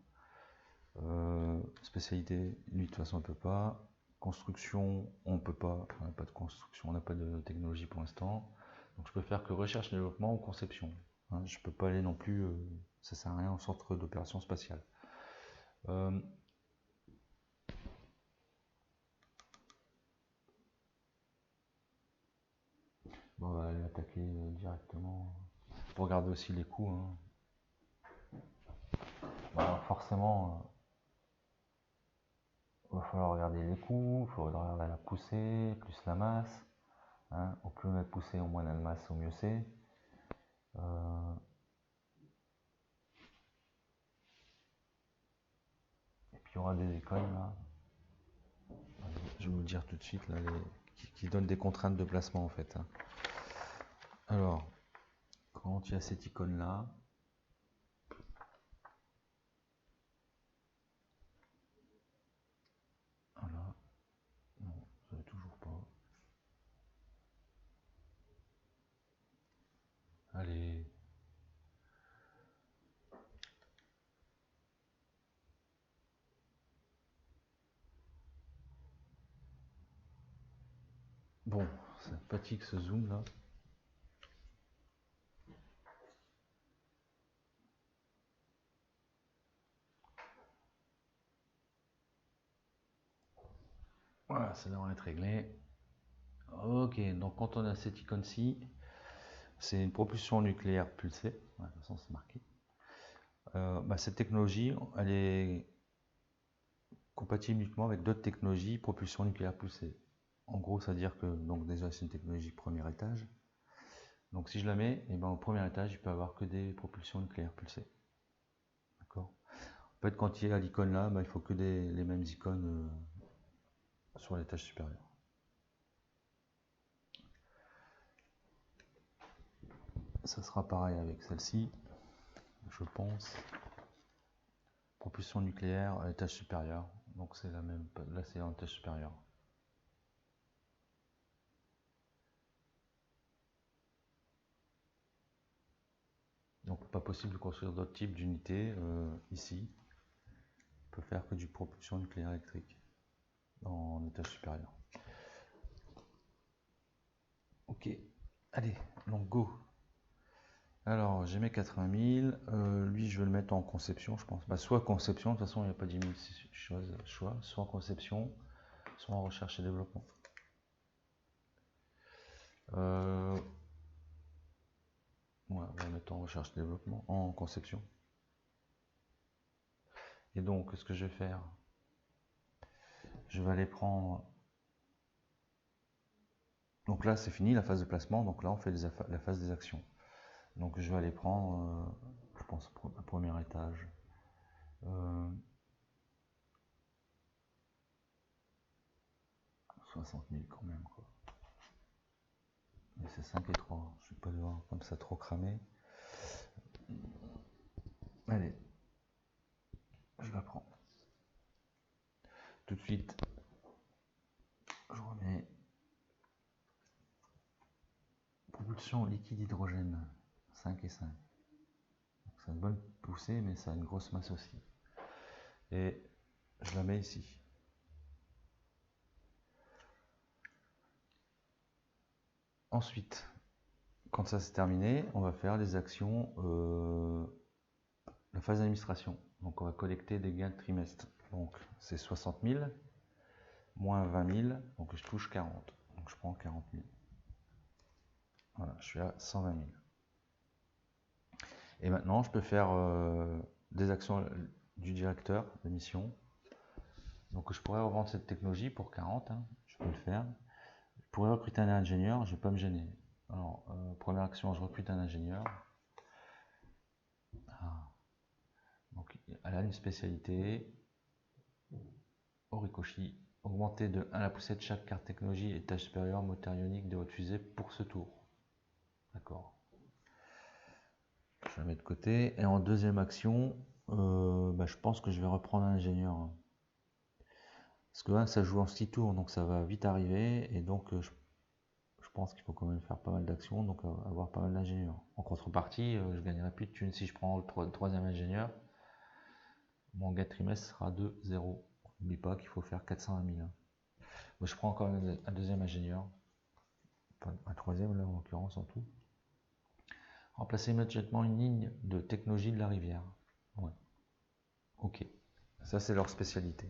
Spécialité, lui de toute façon on ne peut pas. Construction, on ne peut pas. On n'a pas de construction, on n'a pas de technologie pour l'instant. Donc je peux faire que recherche, développement ou conception. Je ne peux pas aller non plus, ça sert à rien au centre d'opération spatiale. Bon, on va aller attaquer directement. Pour regarder aussi les coûts. Bon, alors forcément, il va falloir regarder les coûts, il faudra regarder la poussée, plus la masse. Au plus on a de poussée, au moins on a de masse, au mieux c'est. Et puis il y aura des écoles là. Je vais vous le dire tout de suite là, qui donnent des contraintes de placement en fait. Alors, quand il y a cette icône là, voilà, non, ça ne toujours pas. Allez. Bon, ça fatigue ce zoom là. Voilà, ça devrait être réglé. Ok, donc quand on a cette icône-ci, c'est une propulsion nucléaire pulsée. Ouais, de toute façon, c'est marqué. Cette technologie, elle est compatible uniquement avec d'autres technologies propulsion nucléaire pulsée. En gros, ça veut dire que donc déjà c'est une technologie premier étage. Donc si je la mets, et au premier étage, il peut avoir que des propulsions nucléaires pulsées. D'accord. En fait, quand il y a l'icône là, il faut que les mêmes icônes sur l'étage supérieur. Ça sera pareil avec celle-ci, je pense. Propulsion nucléaire à l'étage supérieur. Donc c'est la même. Là c'est en étage supérieur. Donc pas possible de construire d'autres types d'unités ici. On peut faire que du propulsion nucléaire électrique en étage supérieur. Ok, allez, donc go. Alors j'ai mes 80 000, lui je vais le mettre en conception je pense. Soit conception, de toute façon il n'y a pas 10 000 choix, soit en conception, soit en recherche et développement. Ouais, on va le mettre en recherche et développement, en conception. Et donc ce que je vais faire, je vais aller prendre. Donc là c'est fini la phase de placement, donc là on fait la phase des actions. Donc je vais aller prendre, je pense, le premier étage. 60 000 quand même quoi. Mais c'est 5 et 3, je vais pas devoir comme ça trop cramer. Allez, je la prends. Tout de suite, je remets propulsion liquide hydrogène, 5 et 5. C'est une bonne poussée, mais ça a une grosse masse aussi. Et je la mets ici. Ensuite, quand ça c'est terminé, on va faire les actions, la phase d'administration. Donc on va collecter des gains de trimestre. Donc c'est 60 000, moins 20 000, donc je touche 40. Donc je prends 40 000. Voilà, je suis à 120 000. Et maintenant, je peux faire des actions du directeur de mission. Donc je pourrais revendre cette technologie pour 40, je peux le faire. Je pourrais recruter un ingénieur, je ne vais pas me gêner. Alors, première action, je recrute un ingénieur. Donc, elle a une spécialité. Horikoshi. Augmenter de 1 la poussette chaque carte technologie et étage supérieur moteur ionique de votre fusée pour ce tour. D'accord. Je la mets de côté. Et en deuxième action, je pense que je vais reprendre un ingénieur. Parce que là, ça joue en 6 tours, donc ça va vite arriver. Et donc, je pense qu'il faut quand même faire pas mal d'actions, donc avoir pas mal d'ingénieurs. En contrepartie, je gagnerai plus de thunes si je prends le troisième ingénieur. Mon gain trimestre sera de 0. N'oublie pas qu'il faut faire 400 à 1000. Moi, je prends encore un deuxième ingénieur. Enfin, un troisième là en l'occurrence en tout. Remplacer immédiatement une ligne de technologie de la rivière. Ouais. Ok. Ça, c'est leur spécialité.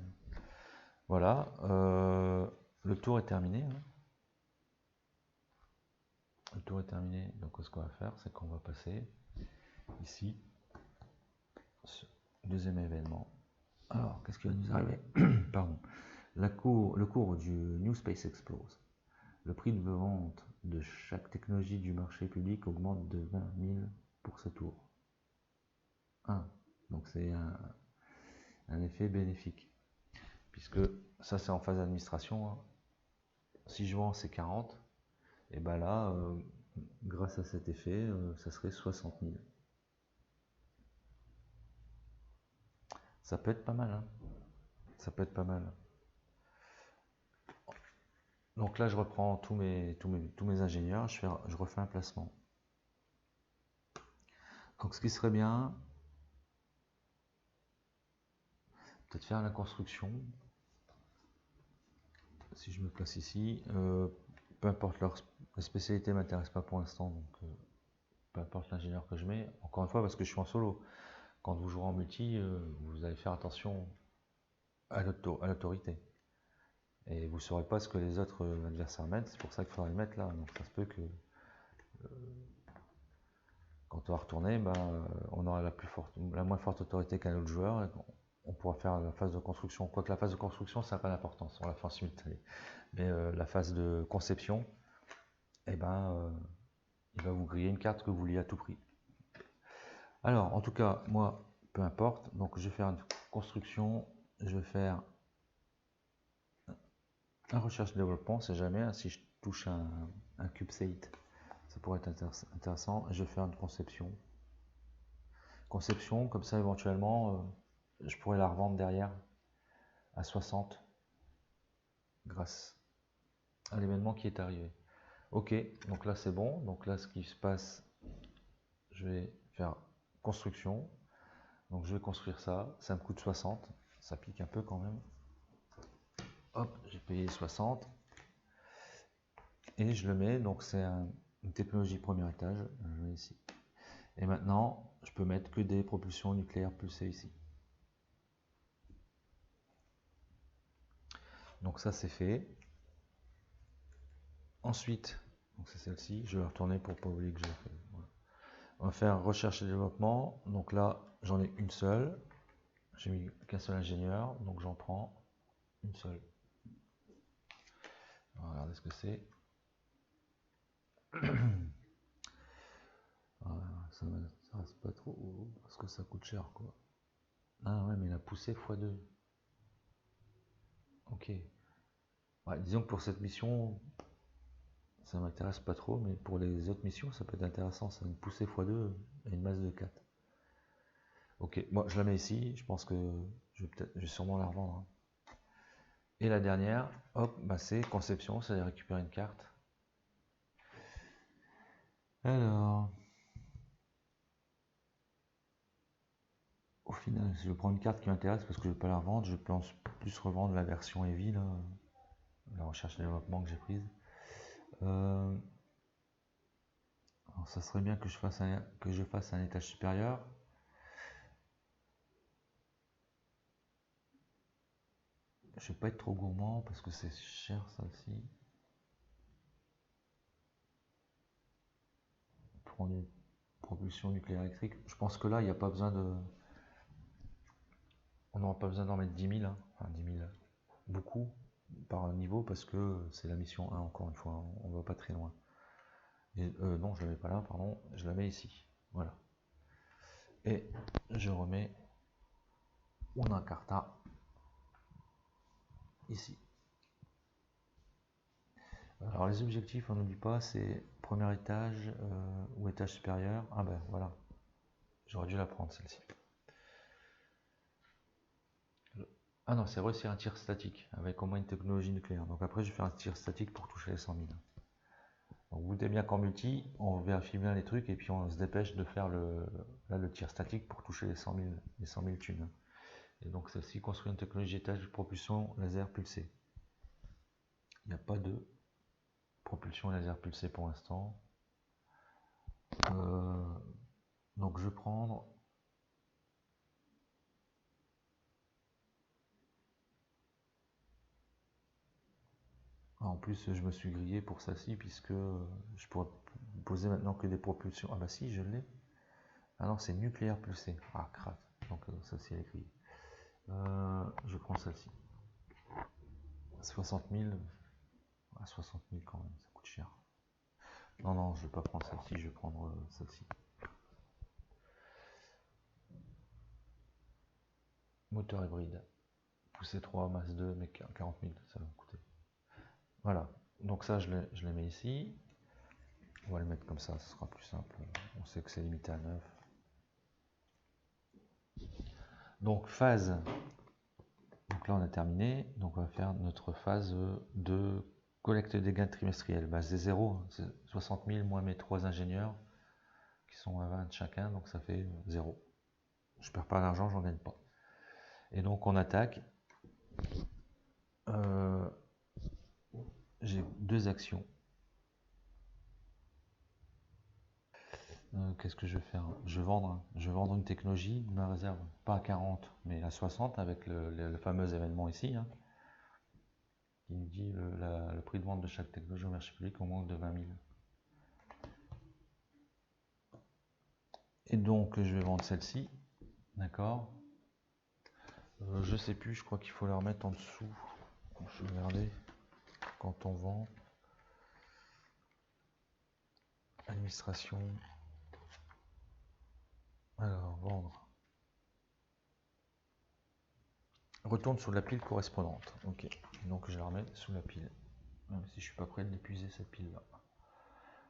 Voilà. Le tour est terminé. Le tour est terminé. Donc, ce qu'on va faire, c'est qu'on va passer ici. Deuxième événement. Alors, qu'est-ce qui va nous arriver? Pardon. Le cours du New Space explose. Le prix de vente de chaque technologie du marché public augmente de 20 000 pour ce tour. 1. Donc c'est un effet bénéfique. Puisque ça c'est en phase d'administration. Si je vends c'est 40. Et bien là, grâce à cet effet, ça serait 60 000. Ça peut être pas mal. Hein. Ça peut être pas mal. Donc là, je reprends tous mes ingénieurs, je refais un placement. Donc ce qui serait bien, peut-être faire la construction. Si je me place ici, peu importe leur spécialité ne m'intéresse pas pour l'instant, donc peu importe l'ingénieur que je mets. Encore une fois, parce que je suis en solo. Quand vous jouerez en multi, vous allez faire attention à l'autorité. Et vous ne saurez pas ce que les autres adversaires mettent, c'est pour ça qu'il faudra les mettre là. Donc ça se peut que quand on va retourner, on aura la moins forte autorité qu'un autre joueur et on pourra faire la phase de construction. Quoique la phase de construction, ça n'a pas d'importance, on la fait en simultané. Mais la phase de conception, il va vous griller une carte que vous vouliez à tout prix. Alors, en tout cas, moi, peu importe. Donc, je vais faire une construction, je vais faire un recherche-développement, c'est jamais, hein, si je touche un CubeSat, ça pourrait être intéressant. Je vais faire une conception. Conception, comme ça, éventuellement, je pourrais la revendre derrière à 60 grâce à l'événement qui est arrivé. Ok, donc là c'est bon. Donc là, ce qui se passe, je vais faire construction. Donc je vais construire ça. Ça me coûte 60. Ça pique un peu quand même. Hop, j'ai payé 60. Et je le mets. Donc c'est une technologie premier étage. Je le mets ici. Et maintenant, je peux mettre que des propulsions nucléaires pulsées ici. Donc ça c'est fait. Ensuite, donc c'est celle-ci. Je vais retourner pour pas oublier que j'ai fait. Voilà. On va faire recherche et développement. Donc là, j'en ai une seule. J'ai mis qu'un seul ingénieur, donc j'en prends une seule. On va regarder ce que c'est. Ça m'intéresse pas trop parce que ça coûte cher quoi. Ah ouais, mais la poussée x2. Ok. Ouais, disons que pour cette mission, ça m'intéresse pas trop, mais pour les autres missions, ça peut être intéressant. Ça, une poussée x2 et une masse de 4. Ok, moi je la mets ici. Je pense que je vais sûrement la revendre. Hein. Et la dernière, hop, c'est conception, c'est récupérer une carte. Alors, au final, si je prends une carte qui m'intéresse parce que je ne vais pas la revendre, je pense plus revendre la version Heavy, là, la recherche et développement que j'ai prise. Alors ça serait bien que je fasse un étage supérieur. Je vais pas être trop gourmand parce que c'est cher ça aussi. Prendre une propulsion nucléaire électrique. Je pense que là, il n'y a pas besoin de. On n'aura pas besoin d'en mettre 10 000. Hein. Enfin, 10 000. Beaucoup par niveau parce que c'est la mission 1 encore une fois. On va pas très loin. Et, non, je la mets pas là, pardon. Je la mets ici. Voilà. Et je remets una carta ici. Alors les objectifs, on n'oublie pas, c'est premier étage ou étage supérieur. Ah ben voilà, j'aurais dû la prendre celle-ci. Ah non, c'est vrai, c'est un tir statique avec au moins une technologie nucléaire. Donc après, je vais faire un tir statique pour toucher les 100 000. Donc vous doutez bien qu'en multi, on vérifie bien les trucs et puis on se dépêche de faire le tir statique pour toucher les 100 000 thunes. Et donc celle-ci construit une technologie d'étage de propulsion laser pulsée. Il n'y a pas de propulsion laser pulsée pour l'instant. Donc je vais prendre en plus je me suis grillé pour celle-ci puisque je pourrais poser maintenant que des propulsions. Ah bah si, je l'ai. Ah non, c'est nucléaire pulsé. Ah crap. Donc celle-ci elle est grillée. Je prends celle-ci. 60 000. Ah, 60 000 quand même, ça coûte cher. Non, non, je vais pas prendre celle-ci, je vais prendre celle-ci. Moteur hybride. Poussée 3, masse 2, mais 40 000, ça va me coûter. Voilà, donc ça je les mets ici. On va le mettre comme ça, ce sera plus simple. On sait que c'est limité à 9. Donc phase. Donc là on a terminé. Donc on va faire notre phase de collecte des gains trimestriels. Bah, c'est 0. C'est 60 000 moins mes 3 ingénieurs qui sont à 20 chacun. Donc ça fait 0. Je perds pas d'argent, j'en gagne pas. Et donc on attaque. J'ai 2 actions. Qu'est-ce que je vais faire? Je vais vendre une technologie de ma réserve, pas à 40, mais à 60 avec le fameux événement ici, hein, qui nous dit le prix de vente de chaque technologie au marché public au moins de 20 000. Et donc je vais vendre celle-ci, d'accord. Je sais plus, je crois qu'il faut la remettre en dessous. Je vais regarder quand on vend. Administration. Alors, vendre. Retourne sur la pile correspondante. Ok, donc je la remets sous la pile. Même si je suis pas prêt de l'épuiser cette pile là.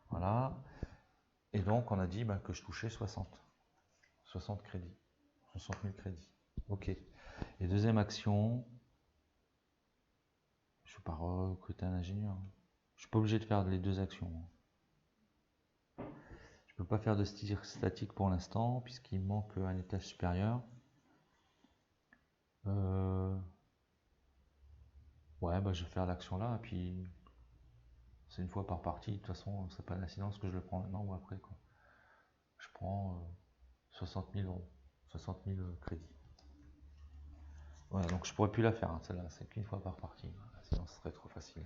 Voilà. Et donc on a dit que je touchais 60 crédits. 60 000 crédits. Ok. Et deuxième action. Je ne vais pas recruter un ingénieur. Je suis pas obligé de faire les 2 actions. Je peux pas faire de tir statique pour l'instant puisqu'il manque un étage supérieur. Ouais, je vais faire l'action là et puis c'est une fois par partie. De toute façon, c'est pas d'incidence que je le prends maintenant ou après, quoi. Je prends 60 000 euros, 60 000 crédits. Voilà, donc je pourrais plus la faire, hein, celle-là, c'est qu'une fois par partie. Sinon, ce serait trop facile.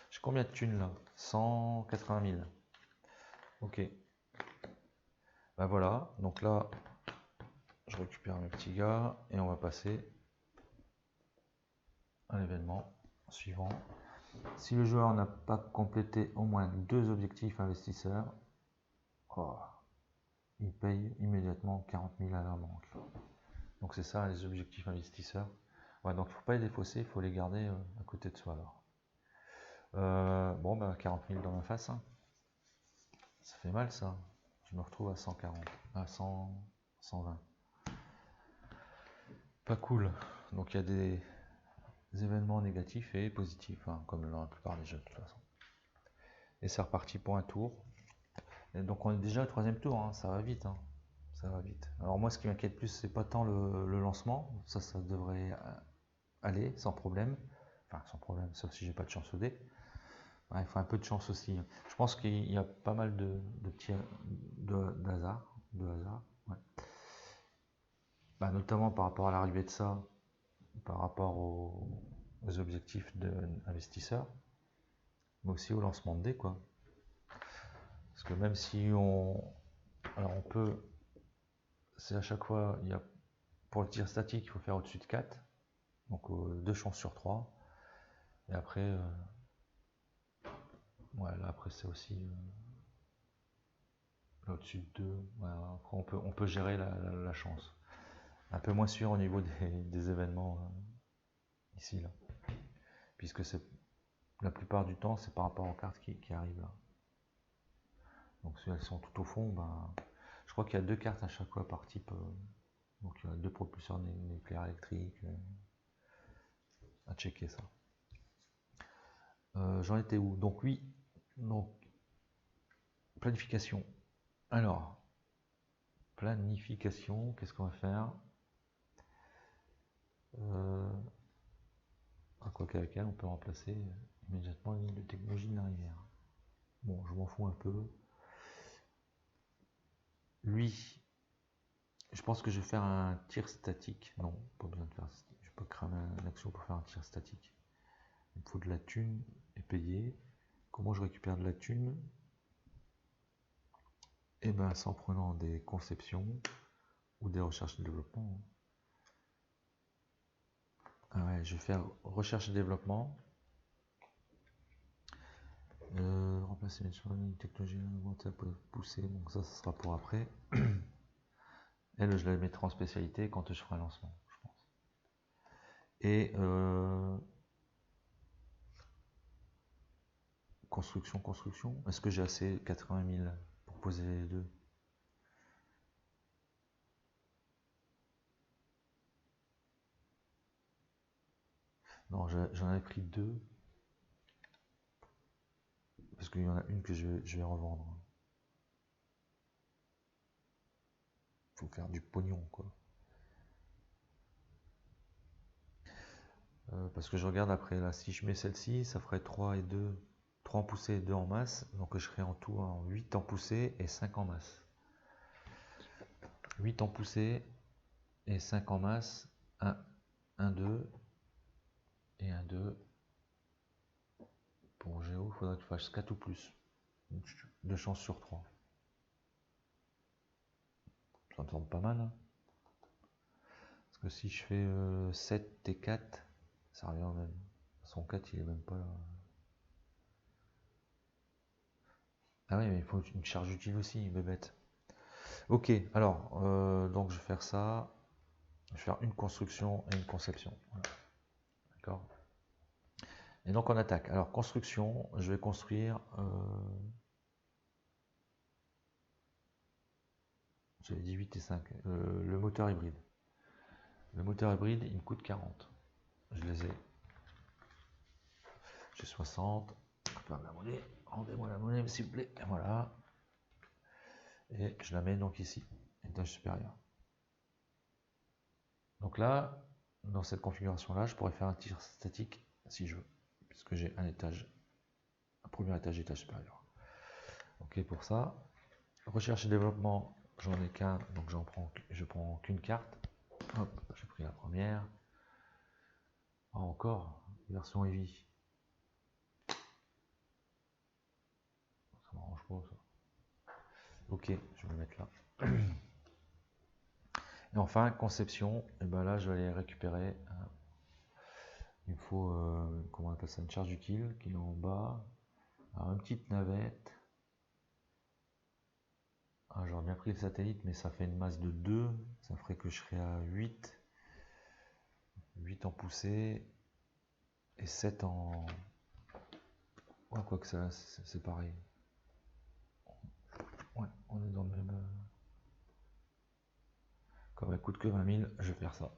J'ai combien de thunes là? 180 000. Ok. Ben voilà, donc là, je récupère mes petits gars et on va passer à l'événement suivant. Si le joueur n'a pas complété au moins 2 objectifs investisseurs, il paye immédiatement 40 000 à la banque. Donc c'est ça les objectifs investisseurs. Ouais, donc il ne faut pas les défausser, il faut les garder à côté de soi alors. 40 000 dans ma face. Hein. Ça fait mal ça. Je me retrouve à 140, à 100, 120. Pas cool. Donc il y a des événements négatifs et positifs, hein, comme dans la plupart des jeux de toute façon. Et c'est reparti pour un tour. Et donc on est déjà au 3e tour, hein, ça va vite. Hein. Ça va vite. Alors moi ce qui m'inquiète plus c'est pas tant le lancement, ça devrait aller sans problème. Enfin sans problème, sauf si j'ai pas de chance au dé. Ouais, il faut un peu de chance aussi. Je pense qu'il y a pas mal de petits d'hasard. Ouais. Notamment par rapport à l'arrivée de ça, par rapport aux objectifs d'investisseurs, mais aussi au lancement de dés, quoi. Parce que même si alors on peut, c'est à chaque fois, pour le tir statique, il faut faire au-dessus de 4, donc 2 chances sur 3. Et après, là après c'est aussi au-dessus de 2. Après on peut gérer la chance. Un peu moins sûr au niveau des événements ici là, puisque c'est la plupart du temps, c'est par rapport aux cartes qui arrivent là. Donc si elles sont tout au fond, ben, je crois qu'il y a 2 cartes à chaque fois par type. Donc il y a 2 propulseurs nucléaires électriques. À checker ça. J'en étais où? Donc oui, donc planification. Alors, planification, qu'est-ce qu'on va faire? Quoi qu'avec laquelle on peut remplacer immédiatement une ligne de technologie de la rivière. Bon, je m'en fous un peu. Lui, je pense que je vais faire un tir statique. Non, pas besoin de faire. Je peux cramer une action pour faire un tir statique. Il me faut de la thune et payer. Comment je récupère de la thune? Eh ben, c'est en prenant des conceptions ou des recherches et développement. Ah ouais, je vais faire recherche et développement. Remplacer une technologie augmentée pour pousser. Donc ça sera pour après. Elle, je la mettrai en spécialité quand je ferai un lancement, je pense. Et construction. Est-ce que j'ai assez 80 000 pour poser les deux? Non, j'en avais pris 2. Parce qu'il y en a une que je vais revendre. Faut faire du pognon, quoi. Parce que je regarde après, là, si je mets celle-ci, ça ferait 3 et 2. 3 en poussée et 2 en masse. Donc je serai en tout en 8 en poussée et 5 en masse. 8 en poussée et 5 en masse. 1, 2 et 1, 2. Pour Géo, il faudrait que tu fasses 4 ou plus. 2 chances sur 3. Ça me semble pas mal. Hein. Parce que si je fais 7 et 4, ça revient au même. Son 4, il est même pas là. Ah oui, mais il faut une charge utile aussi, bébête. Ok, alors, donc je vais faire ça. Je vais faire une construction et une conception. Voilà. D'accord. Et donc on attaque. Alors, construction, je vais construire. J'avais dit 8 et 5. Le moteur hybride. Le moteur hybride, il me coûte 40. Je les ai. J'ai 60. La monnaie. Rendez-moi la monnaie, s'il vous plaît. Voilà. Et je la mets donc ici, étage supérieur. Donc là, dans cette configuration-là, je pourrais faire un tir statique si je veux, puisque j'ai un premier étage, étage supérieur. Ok pour ça. Recherche et développement, j'en ai qu'un, donc je prends qu'une carte. Hop, j'ai pris la première. Ah, encore, version heavy. Ça m'arrange pas ça. Ok, je vais le mettre là. Et enfin, conception, et ben là je vais aller récupérer. Il me faut, comment on appelle ça, une charge utile qui est en bas. Alors une petite navette. Ah, j'aurais bien pris le satellite, mais ça fait une masse de 2. Ça ferait que je serais à 8. 8 en poussée. Et 7 en... Ouais, quoi que ça, c'est pareil. Ouais, on est dans le même... Comme elle coûte que 20 000, je vais faire ça.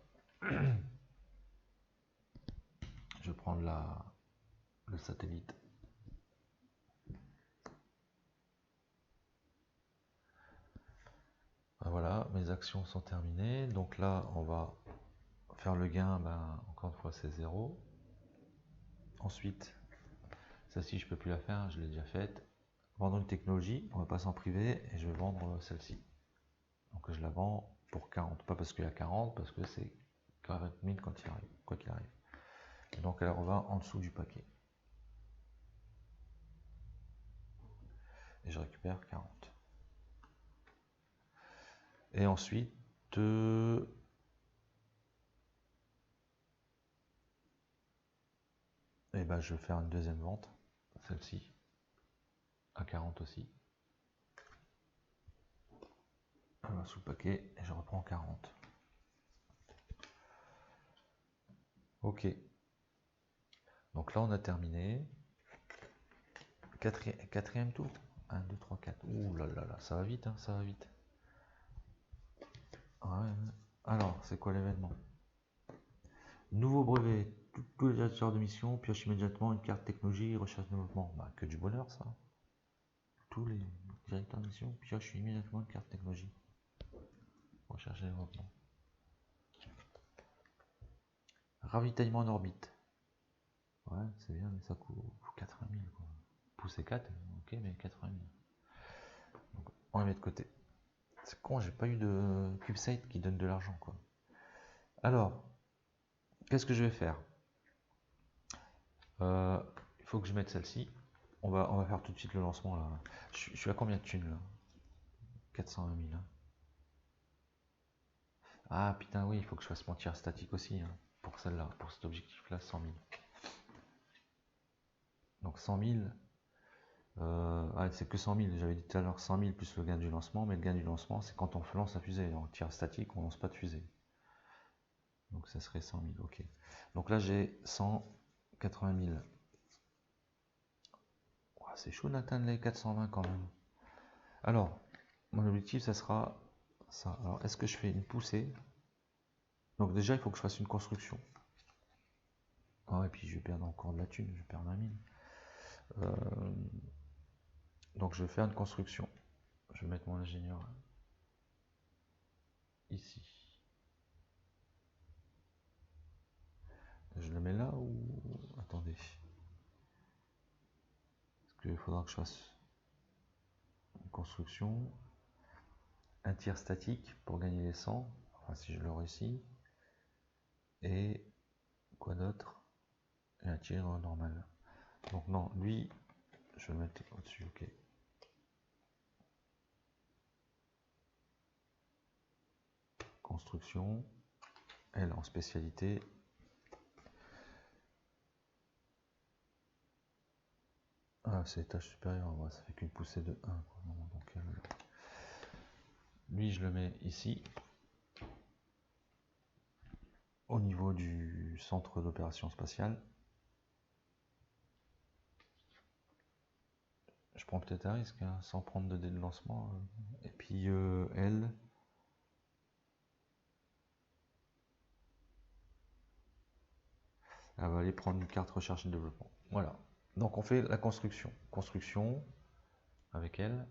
Je vais prendre le satellite. Voilà, mes actions sont terminées. Donc là, on va faire le gain. Ben, encore une fois, c'est 0. Ensuite, celle-ci, je ne peux plus la faire, je l'ai déjà faite. Vendre une technologie, on va pas s'en priver, et je vais vendre celle-ci. Donc je la vends pour 40. Pas parce qu'il y a 40, parce que c'est 40 000 quand il arrive, quoi qu'il arrive. Et donc elle revient en dessous du paquet. Et je récupère 40. Et ensuite, eh ben, je vais faire une deuxième vente, celle-ci, à 40 aussi. Elle va sous le paquet et je reprends 40. Ok. Donc là, on a terminé. Quatrième tour. 1, 2, 3, 4. Ouh là là là, ça va vite, hein, ça va vite. Ouais. Alors, c'est quoi l'événement? Nouveau brevet. Tous les directeurs de mission piochent immédiatement une carte technologie, recherche développement. Bah, que du bonheur, ça. Tous les directeurs de mission piochent immédiatement une carte technologie, recherche développement. Ravitaillement en orbite. Ouais, c'est bien, mais ça coûte 80 000. Quoi. Pousser 4, ok, mais 80 000. Donc, on les met de côté. C'est con, j'ai pas eu de CubeSat qui donne de l'argent, quoi. Alors, qu'est-ce que je vais faire? Il faut que je mette celle-ci. On va faire tout de suite le lancement, là. Je suis à combien de thunes, là? 420 000. Hein. Ah, putain, oui, il faut que je fasse mon tir statique aussi, hein, pour celle-là, pour cet objectif-là, 100 000. Donc 100 000, c'est que 100 000, j'avais dit tout à l'heure 100 000 plus le gain du lancement, mais le gain du lancement c'est quand on lance la fusée, en tir statique on lance pas de fusée. Donc ça serait 100 000, ok. Donc là j'ai 180 000. Oh, c'est chaud d'atteindre les 420 quand même. Alors, mon objectif ça sera ça. Alors est-ce que je fais une poussée? Donc déjà il faut que je fasse une construction. Oh, et puis je vais perdre encore de la thune, je vais perdre 20 000. Donc je vais faire une construction. Je vais mettre mon ingénieur ici. Je le mets là ou... Attendez. Est-ce qu'il faudra que je fasse une construction, un tir statique pour gagner les 100, enfin si je le réussis, et quoi d'autre? Et un tir normal. Donc non, lui, je vais le mettre au-dessus, ok. Construction, elle en spécialité. Ah, c'est étage supérieur, ça fait qu'une poussée de 1. Quoi. Donc, lui, je le mets ici, au niveau du centre d'opération spatiale. Je prends peut-être un risque, hein, sans prendre de dés de lancement. Et puis, elle... Elle va aller prendre une carte recherche et développement. Voilà. Donc on fait la construction. Construction avec elle.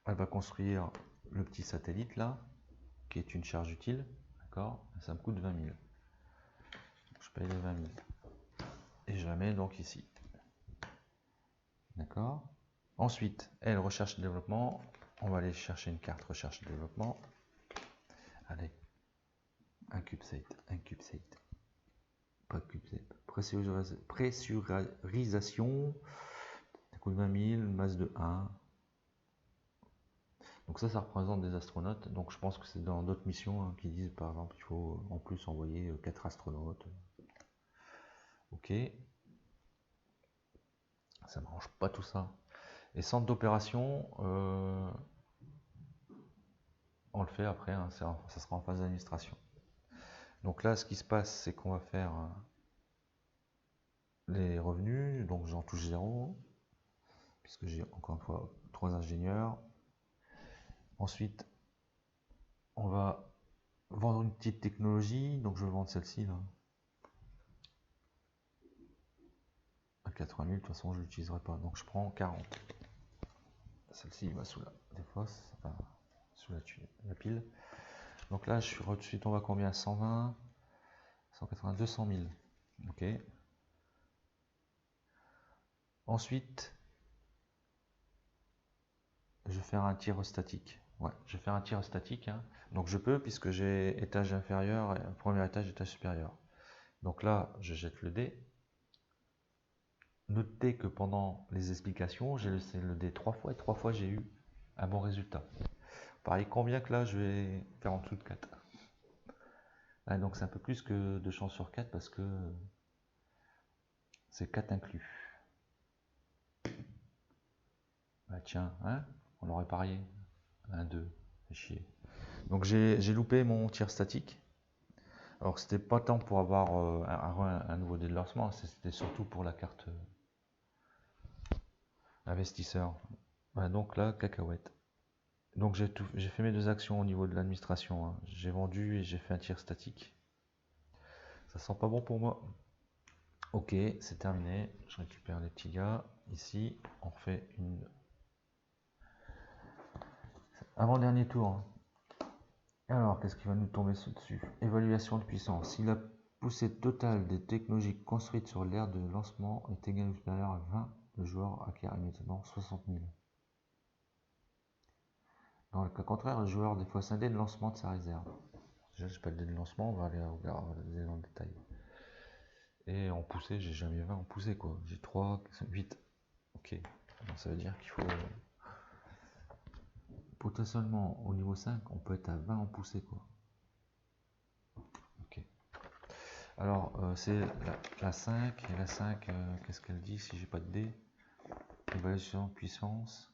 Elle va construire le petit satellite là, qui est une charge utile. D'accord? Ça me coûte 20 000. Je paye les 20 000. Et je la mets donc ici. D'accord? Ensuite, elle recherche et développement. On va aller chercher une carte recherche et développement. Allez. Un CubeSat. Un CubeSat. Pas CubeSat. Pressurisation. Ça coûte 20 000. Masse de 1. Donc ça représente des astronautes. Donc je pense que c'est dans d'autres missions hein, qui disent par exemple il faut en plus envoyer 4 astronautes. Ok. Ça ne m'arrange pas tout ça. Et centre d'opération, on le fait après, hein, ça sera en phase d'administration. Donc là ce qui se passe c'est qu'on va faire les revenus, donc j'en touche 0, puisque j'ai encore une fois 3 ingénieurs. Ensuite on va vendre une petite technologie, donc je vais vendre celle-ci là. 80 000, de toute façon je l'utiliserai pas, donc je prends 40. Celle-ci va sous la défausse, enfin sous la pile. Donc là je suis tombé à combien? 120, 180, 200 000. Ok. Ensuite, je vais faire un tir statique. Ouais, je vais faire un tir statique. Hein. Donc je peux puisque j'ai étage inférieur, premier étage, étage supérieur. Donc là, je jette le dé. Notez que pendant les explications, j'ai laissé le dé 3 fois et 3 fois j'ai eu un bon résultat. Pareil, combien que là je vais faire en dessous de 4. Ah, donc c'est un peu plus que de chance sur 4 parce que c'est 4 inclus. Bah tiens, hein, on aurait parié. 1, 2, c'est chier. Donc j'ai loupé mon tir statique. Alors c'était pas tant pour avoir un nouveau dé de lancement, c'était surtout pour la carte Investisseur. Voilà, donc là, cacahuète. Donc j'ai fait mes 2 actions au niveau de l'administration, hein. J'ai vendu et j'ai fait un tir statique. Ça sent pas bon pour moi. Ok, c'est terminé. Je récupère les petits gars. Ici, on refait une... Avant-dernier tour, hein. Alors, qu'est-ce qui va nous tomber dessus? Évaluation de puissance. Si la poussée totale des technologies construites sur l'aire de lancement est égale ou supérieure à 20, le joueur acquiert immédiatement 60 000. Dans le cas contraire, le joueur défausse un dé de lancement de sa réserve. Déjà, j'ai pas le dé de lancement, on va aller regarder dans le détail. Et en poussée, j'ai jamais 20 en poussée, quoi. J'ai 3, 8. Ok. Donc, ça veut dire qu'il faut... Potentiellement, au niveau 5, on peut être à 20 en poussée, quoi. Ok. Alors, c'est la 5. Et la 5, qu'est-ce qu'elle dit si j'ai pas de dé? Évaluation de puissance.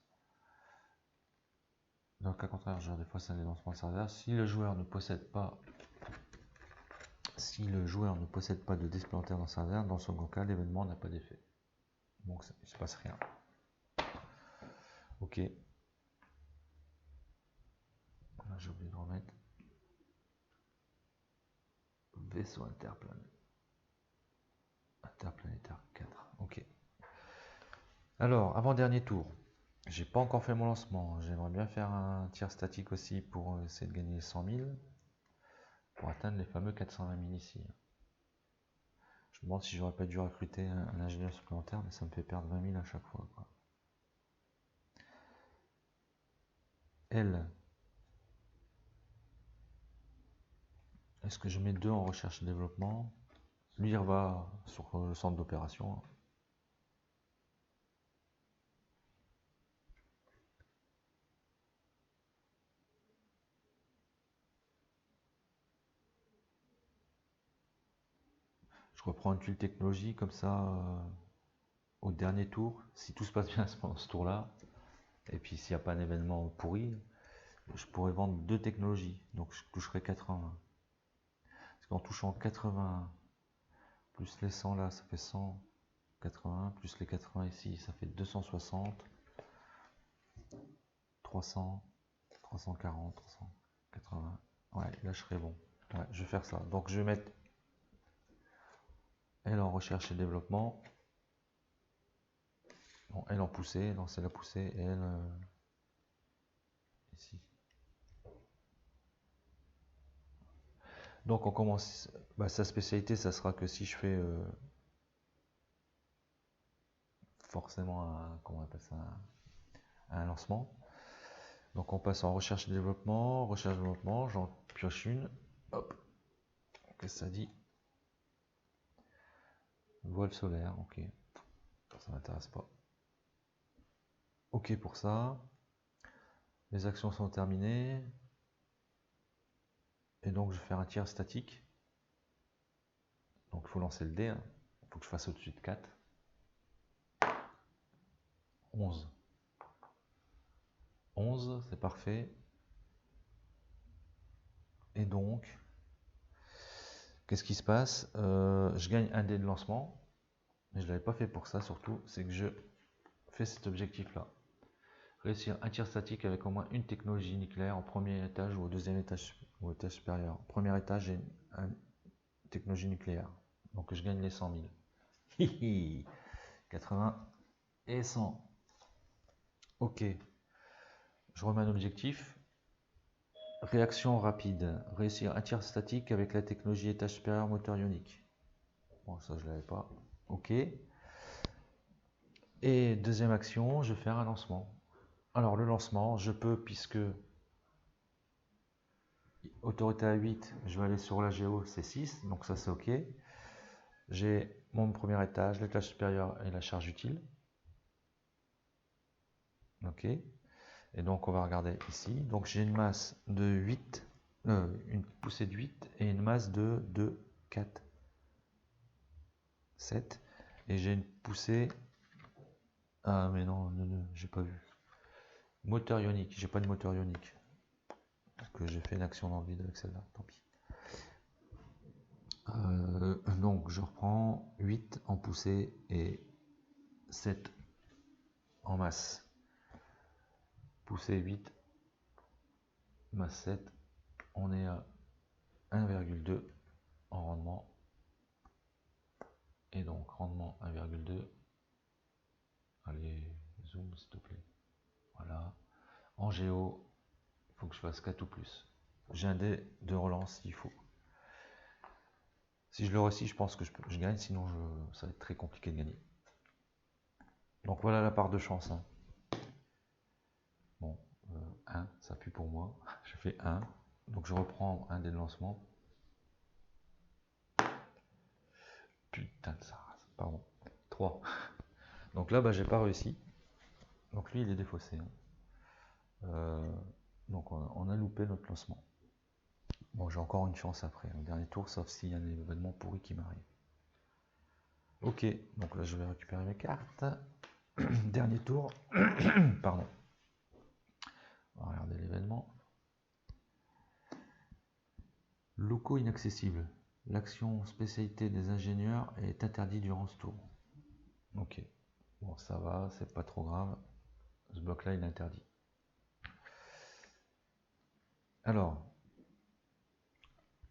Dans le cas contraire, je défausse un dé de lancement de sa réserve. Si le joueur ne possède pas de dé supplémentaire dans sa réserve, dans le second cas, l'événement n'a pas d'effet. Donc il ne se passe rien. Ok. Là, j'ai oublié de remettre vaisseau interplanétaire 4. Ok. Alors, avant-dernier tour. J'ai pas encore fait mon lancement. J'aimerais bien faire un tir statique aussi pour essayer de gagner 100 000. Pour atteindre les fameux 420 000 ici. Je me demande si j'aurais pas dû recruter un ingénieur supplémentaire, mais ça me fait perdre 20 000 à chaque fois, quoi. Elle. Est-ce que je mets 2 en recherche et développement? Lui, il va sur le centre d'opération. Je reprends une tuile technologie comme ça au dernier tour. Si tout se passe bien pendant ce tour-là, et puis s'il n'y a pas un événement pourri, je pourrais vendre 2 technologies. Donc je toucherai 80. Parce qu'en touchant 80 plus les 100 là, ça fait 180, plus les 80 ici, ça fait 260, 300, 340, 380. Ouais, là je serai bon. Ouais, je vais faire ça. Donc je vais mettre elle en recherche et développement. Bon, elle en poussée, non c'est la poussée, et elle ici. Donc on commence, sa spécialité ça sera que si je fais forcément comment on appelle ça, un lancement. Donc on passe en recherche et développement, j'en pioche une, hop, qu'est-ce que ça dit? Voile solaire, ok, ça m'intéresse pas. Ok pour ça, les actions sont terminées, et donc je vais faire un tir statique. Donc il faut lancer le dé, hein. Il faut que je fasse au-dessus de 4. 11. 11, c'est parfait. Et donc, qu'est-ce qui se passe? Je gagne un dé de lancement, mais je ne l'avais pas fait pour ça surtout, c'est que je fais cet objectif-là. Réussir un tir statique avec au moins une technologie nucléaire au premier étage ou au deuxième étage ou au étage supérieur. Au premier étage, j'ai une technologie nucléaire. Donc je gagne les 100 000. Hihi, 80 et 100. Ok. Je remets un objectif. Réaction rapide. Réussir un tir statique avec la technologie étage supérieur moteur ionique. Bon, ça je l'avais pas. Ok. Et deuxième action, je vais faire un lancement. Alors le lancement, je peux, puisque autorité à 8, je vais aller sur la géo, c'est 6, donc ça c'est ok. J'ai mon premier étage, l'étage supérieur et la charge utile. Ok. Et donc on va regarder ici. Donc j'ai une masse de 8, une poussée de 8 et une masse de 2, 4, 7. Et j'ai une poussée... Ah mais non, j'ai pas vu. Moteur ionique, j'ai pas de moteur ionique. Donc j'ai fait une action dans le vide avec celle-là, tant pis. Donc je reprends 8 en poussée et 7 en masse. Poussée 8, masse 7, on est à 1,2 en rendement. Et donc rendement 1,2. Allez, zoom s'il te plaît. Voilà. En géo, il faut que je fasse 4 ou plus. J'ai un dé de relance s'il faut. Si je le réussis, je pense que je gagne, sinon ça va être très compliqué de gagner. Donc voilà la part de chance. Hein. Bon, 1, ça pue pour moi. Je fais 1. Donc je reprends un dé de lancement. Putain de ça, pardon. 3. Donc là, j'ai pas réussi. Donc lui, il est défaussé. Hein. Donc on a loupé notre lancement. Bon, j'ai encore une chance après, au dernier tour, sauf s'il y a un événement pourri qui m'arrive. Ok, donc là je vais récupérer mes cartes. Dernier tour. Pardon. On va regarder l'événement. Locaux inaccessibles. L'action spécialité des ingénieurs est interdite durant ce tour. Ok. Bon, ça va, c'est pas trop grave. Ce bloc-là, il est interdit. Alors,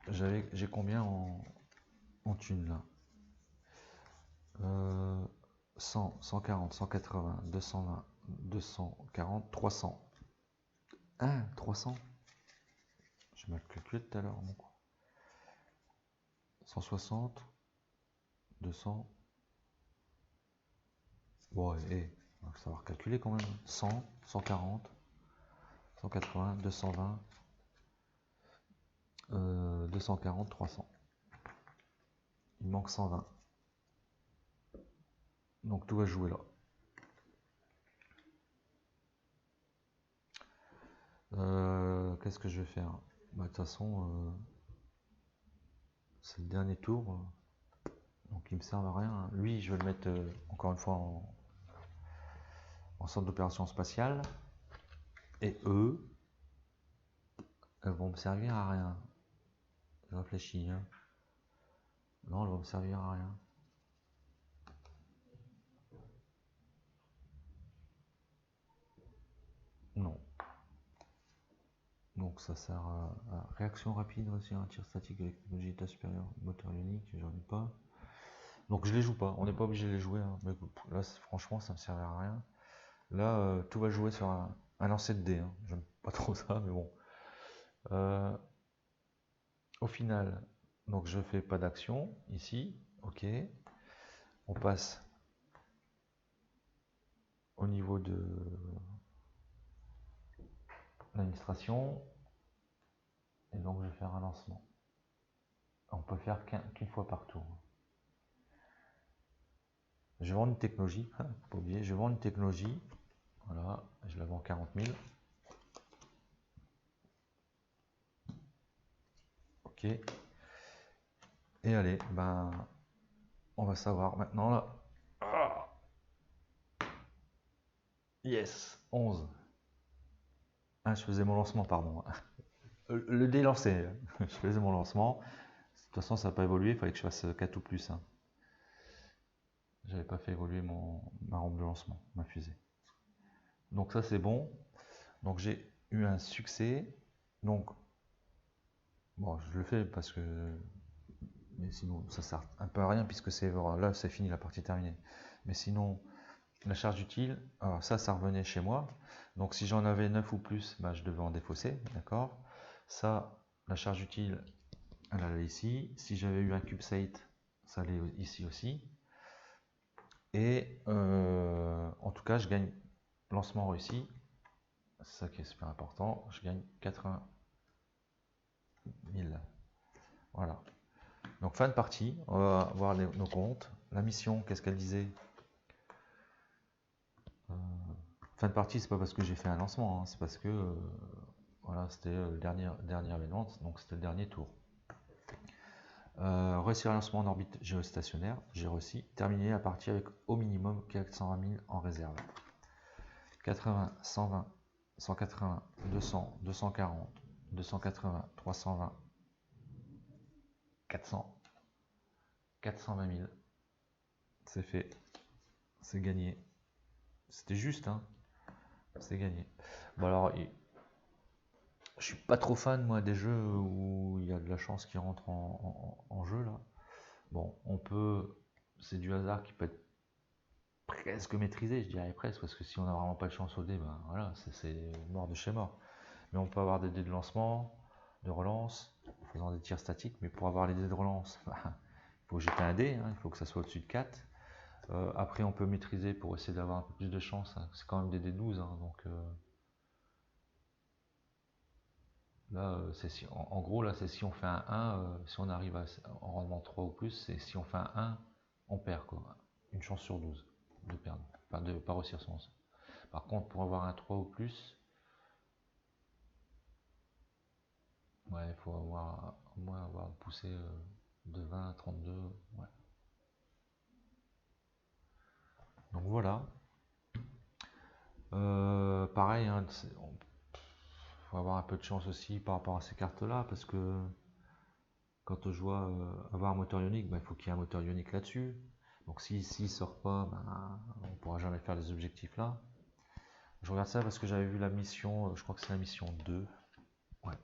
j'ai combien en thunes là 100, 140, 180, 220, 240, 300. 300. J'ai mal calculé tout à l'heure, mon coup. 160, 200. Bon, il va savoir calculer quand même. 100, 140, 180, 220, 240, 300. Il manque 120. Donc tout va jouer là. Qu'est-ce que je vais faire? De toute façon, c'est le dernier tour. Donc il me sert à rien. Lui, je vais le mettre encore une fois en centre d'opération spatiale. Et eux, elles vont me servir à rien. Je réfléchis. Hein. Non, elles vont me servir à rien. Non. Donc ça sert à réaction rapide, réussir un tir statique avec technologie état supérieur, moteur ionique, j'en ai pas. Donc je les joue pas, on n'est pas obligé de les jouer. Hein. Mais là, franchement, ça me servait à rien. Là, tout va jouer sur un lancer de dés. Hein. J'aime pas trop ça, mais bon. Au final, donc je fais pas d'action ici, ok. On passe au niveau de l'administration. Et donc je vais faire un lancement. On peut faire qu'une fois par tour. Je vends une technologie, pas oublier, je vends une technologie. Voilà, je la vends 40 000. Ok. Et allez, on va savoir maintenant là. Yes, 11. Ah, je faisais mon lancement, pardon. Le dé lancé, je faisais mon lancement. De toute façon, ça n'a pas évolué, il fallait que je fasse 4 ou plus. Hein. J'avais pas fait évoluer ma rampe de lancement, ma fusée. Donc ça c'est bon. Donc j'ai eu un succès. Donc bon, je le fais parce que, mais sinon ça sert un peu à rien puisque là c'est fini, la partie est terminée. Mais sinon la charge utile, alors ça revenait chez moi. Donc si j'en avais 9 ou plus, je devais en défausser, d'accord. Ça, la charge utile, elle allait ici. Si j'avais eu un CubeSat, ça allait ici aussi. Et en tout cas, je gagne lancement réussi. C'est ça qui est super important. Je gagne 80 000. Voilà. Donc fin de partie. On va voir nos comptes. La mission, qu'est-ce qu'elle disait? Fin de partie, c'est pas parce que j'ai fait un lancement, hein, c'est parce que voilà, c'était le dernier événement, donc c'était le dernier tour. Réussir un lancement en orbite géostationnaire, j'ai réussi. Terminé la partie avec au minimum 420 000 en réserve. 80, 120, 180, 200, 240, 280, 320, 400, 420 000. C'est fait, c'est gagné. c'était juste, hein. C'est gagné. Bon alors, je suis pas trop fan moi des jeux où il y a de la chance qui rentre en jeu là. Bon, c'est du hasard qui peut être presque maîtrisé, je dirais presque, parce que si on n'a vraiment pas de chance au dé, ben voilà, c'est mort de chez mort. Mais on peut avoir des dés de lancement, de relance, en faisant des tirs statiques, mais pour avoir les dés de relance, il faut jeter un dé, hein, il faut que ça soit au-dessus de 4. Après, on peut maîtriser pour essayer d'avoir un peu plus de chance, hein. C'est quand même des dés 12, hein, donc là, en gros, là, c'est si on fait un 1, si on arrive en rendement 3 ou plus, c'est si on fait un 1, on perd, quoi. Une chance sur 12 de perdre, enfin de ne pas réussir son 11. Par contre, pour avoir un 3 ou plus, ouais, il faut au moins avoir poussé de 20 à 32. Ouais. Donc voilà. Pareil, hein, faut avoir un peu de chance aussi par rapport à ces cartes-là, parce que quand je vois avoir un moteur ionique, il faut qu'il y ait un moteur ionique là-dessus. Donc s'il ne sort pas, on ne pourra jamais faire les objectifs là. Je regarde ça parce que j'avais vu la mission, je crois que c'est la mission 2, ouais,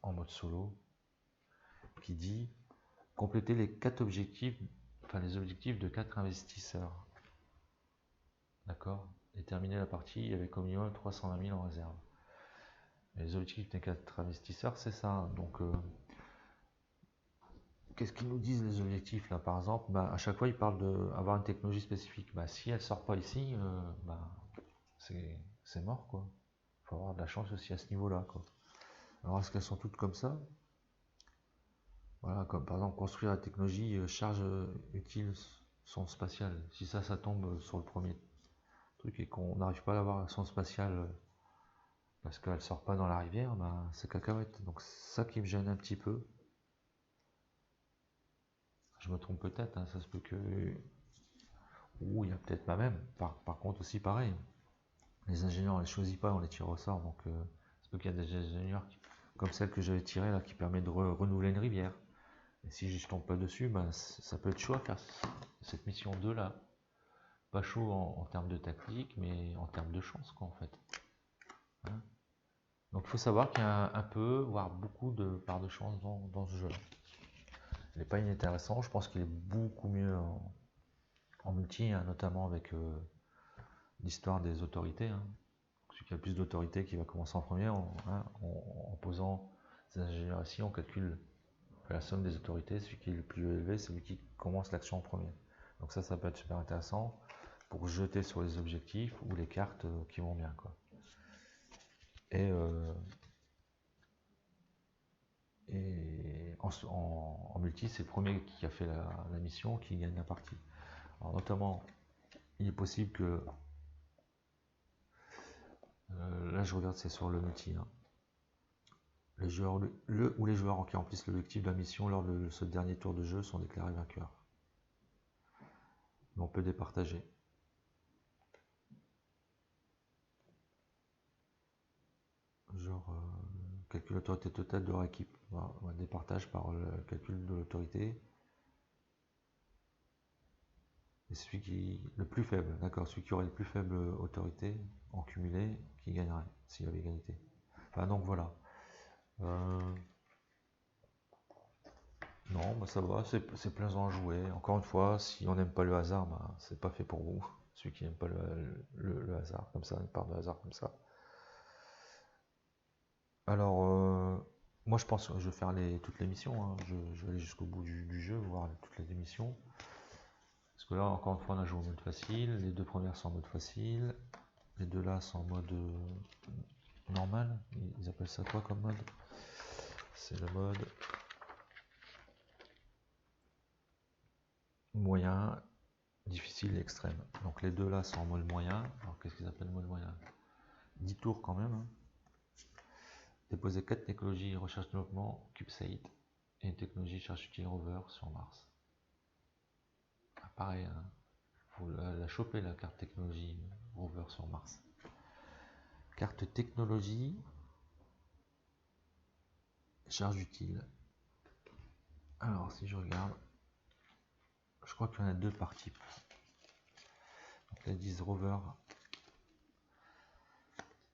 en mode solo, qui dit compléter les 4 objectifs, enfin les objectifs de 4 investisseurs. D'accord. Et terminer la partie avec au minimum 320 000 en réserve. Et les objectifs des 4 investisseurs, c'est ça. Donc qu'est-ce qu'ils nous disent les objectifs là par exemple, à chaque fois ils parlent d'avoir une technologie spécifique. Si elle ne sort pas ici, c'est mort quoi. Il faut avoir de la chance aussi à ce niveau-là quoi. Alors est-ce qu'elles sont toutes comme ça? Voilà, comme par exemple construire la technologie charge utile sonde spatiale. Si ça tombe sur le premier truc et qu'on n'arrive pas à avoir la sonde spatiale parce qu'elle ne sort pas dans la rivière, c'est cacahuète. Donc c'est ça qui me gêne un petit peu. Je me trompe peut-être, hein, ça se peut que... Ou il y a peut-être pas même. Par contre aussi pareil, les ingénieurs on les choisit pas, on les tire au sort. Donc ça se peut qu'il y a des ingénieurs comme celle que j'avais tirée là qui permet de renouveler une rivière. Et si je tombe pas dessus, ça peut être chaud à faire cette mission 2 là. Pas chaud en termes de tactique, mais en termes de chance quoi en fait. Hein. Donc il faut savoir qu'il y a un peu, voire beaucoup de part de chance dans ce jeu là. Il n'est pas inintéressant, je pense qu'il est beaucoup mieux en multi, hein, notamment avec l'histoire des autorités. Hein. Celui qui a le plus d'autorité qui va commencer en premier, en posant ses ingénieurs ici, on calcule la somme des autorités, celui qui est le plus élevé, c'est celui qui commence l'action en premier. Donc ça peut être super intéressant pour jeter sur les objectifs ou les cartes qui vont bien. Quoi. Et en multi, c'est le premier qui a fait la mission qui gagne la partie. Alors notamment, il est possible que... là, je regarde, c'est sur le multi. Hein. Les joueurs, ou les joueurs qui remplissent l'objectif de la mission lors de ce dernier tour de jeu sont déclarés vainqueurs. Mais on peut départager. Genre, calcul l'autorité totale de leur équipe. On départage par le calcul de l'autorité. Et celui qui le plus faible, d'accord, celui qui aurait le plus faible autorité en cumulé, qui gagnerait, s'il y avait égalité. Enfin, donc voilà. Non, ça va, c'est plaisant à jouer. Encore une fois, si on n'aime pas le hasard, c'est pas fait pour vous. Celui qui n'aime pas le hasard, comme ça, une part de hasard comme ça. Alors, moi je pense que je vais faire toutes les missions. Hein. Je vais aller jusqu'au bout du jeu, voir toutes les missions. Parce que là, encore une fois, on a joué en mode facile. Les 2 premières sont en mode facile. Les 2 là sont en mode normal. Ils appellent ça quoi comme mode? C'est le mode moyen, difficile et extrême. Donc les 2 là sont en mode moyen. Alors qu'est-ce qu'ils appellent mode moyen? 10 tours quand même. Hein. Déposer 4 technologies recherche-développement, CubeSat et une technologie cherche utile rover sur Mars. Ah, pareil, hein. Faut la choper la carte technologie rover sur Mars. Carte technologie, charge utile. Alors si je regarde, je crois qu'il y en a 2 par type. Ils disent rover,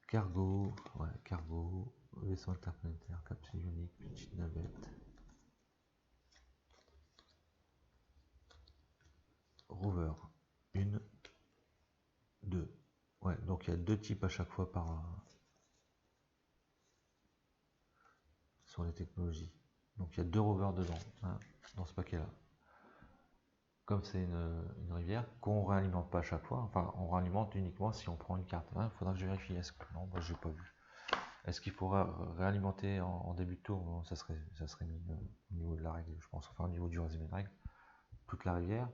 cargo, ouais, cargo, vaisseau interplanétaire, capsule unique, petite navette. Rover, 1, 2. Ouais, donc il y a 2 types à chaque fois sur les technologies. Donc il y a 2 rovers dedans, hein, dans ce paquet-là. Comme c'est une rivière, qu'on ne réalimente pas à chaque fois, enfin on réalimente uniquement si on prend une carte. Il faudra que je vérifie. Non, moi j'ai pas vu. Est-ce qu'il faudra réalimenter en début de tour? Non, ça serait mis au niveau de la règle, je pense, enfin au niveau du résumé de règle, toute la rivière.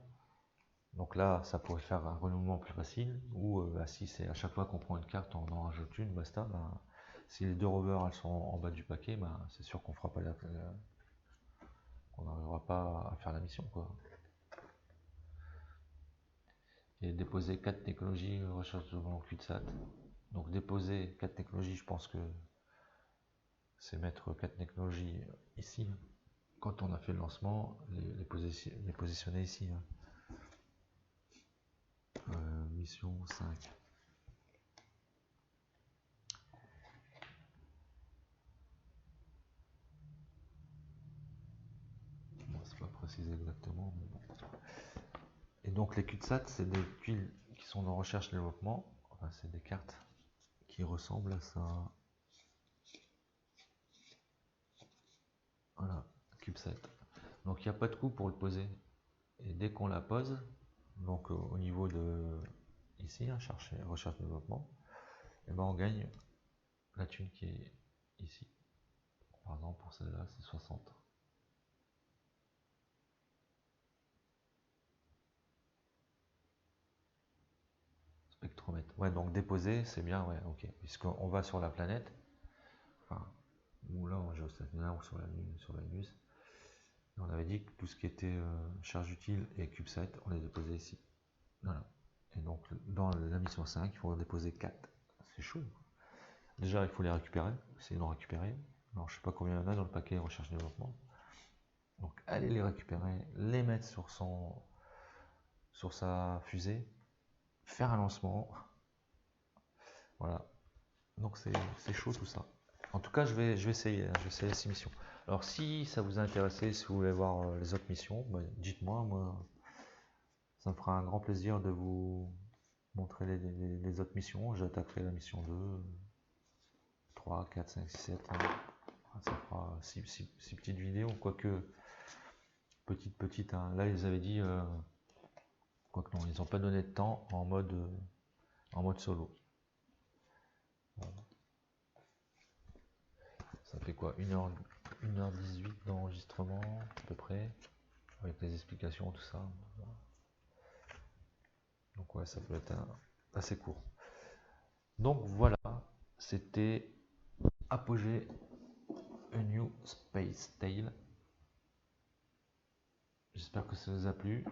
Donc là, ça pourrait faire un renouvellement plus facile, ou si c'est à chaque fois qu'on prend une carte, on en rajoute une, basta. Si les 2 rovers elles sont en bas du paquet, c'est sûr qu'on fera pas on n'arrivera pas à faire la mission, quoi. Et déposer 4 technologies, recherche de CubeSat. Donc déposer 4 technologies, je pense que c'est mettre 4 technologies ici. Quand on a fait le lancement, les positionner ici. Mission 5. Bon, c'est pas précisé exactement, mais bon. Et donc les CubeSat, c'est des tuiles qui sont dans recherche et développement. Enfin, c'est des cartes qui ressemblent à ça. Voilà, CubeSat. Donc il n'y a pas de coût pour le poser. Et dès qu'on la pose, donc au niveau de ici, recherche et développement, et on gagne la thune qui est ici. Par exemple, pour celle-là, c'est 60. Spectromètre. Ouais, donc déposer, c'est bien, ouais, ok. Puisqu'on va sur la planète, enfin, ou là en géostationnaire, ou sur la Lune, sur Vénus. On avait dit que tout ce qui était charge utile et CubeSat, on les déposait ici. Voilà. Et donc, dans la mission 5, il faut en déposer 4. C'est chaud. Déjà, il faut les récupérer, essayer d'en récupérer. Alors, je sais pas combien il y en a dans le paquet recherche et développement. Donc, allez les récupérer, les mettre sur sa fusée, faire un lancement. Voilà. Donc, c'est chaud tout ça. En tout cas, je vais essayer ces missions. Alors, si ça vous a intéressé, si vous voulez voir les autres missions, dites-moi. Moi, ça me fera un grand plaisir de vous montrer les autres missions. J'attaquerai la mission 2, 3, 4, 5, 6, 7. Ça fera 6 petites vidéos, quoique petite. Hein. Là, ils avaient dit, quoique non, ils n'ont pas donné de temps en mode solo. Voilà. Ça fait quoi, 1h18 d'enregistrement à peu près, avec les explications, tout ça. Donc ouais, ça peut être assez court. Donc voilà, c'était Apogée A New Space Tale. J'espère que ça vous a plu.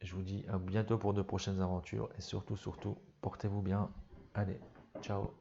Je vous dis à bientôt pour de prochaines aventures et surtout, portez-vous bien. Allez, ciao.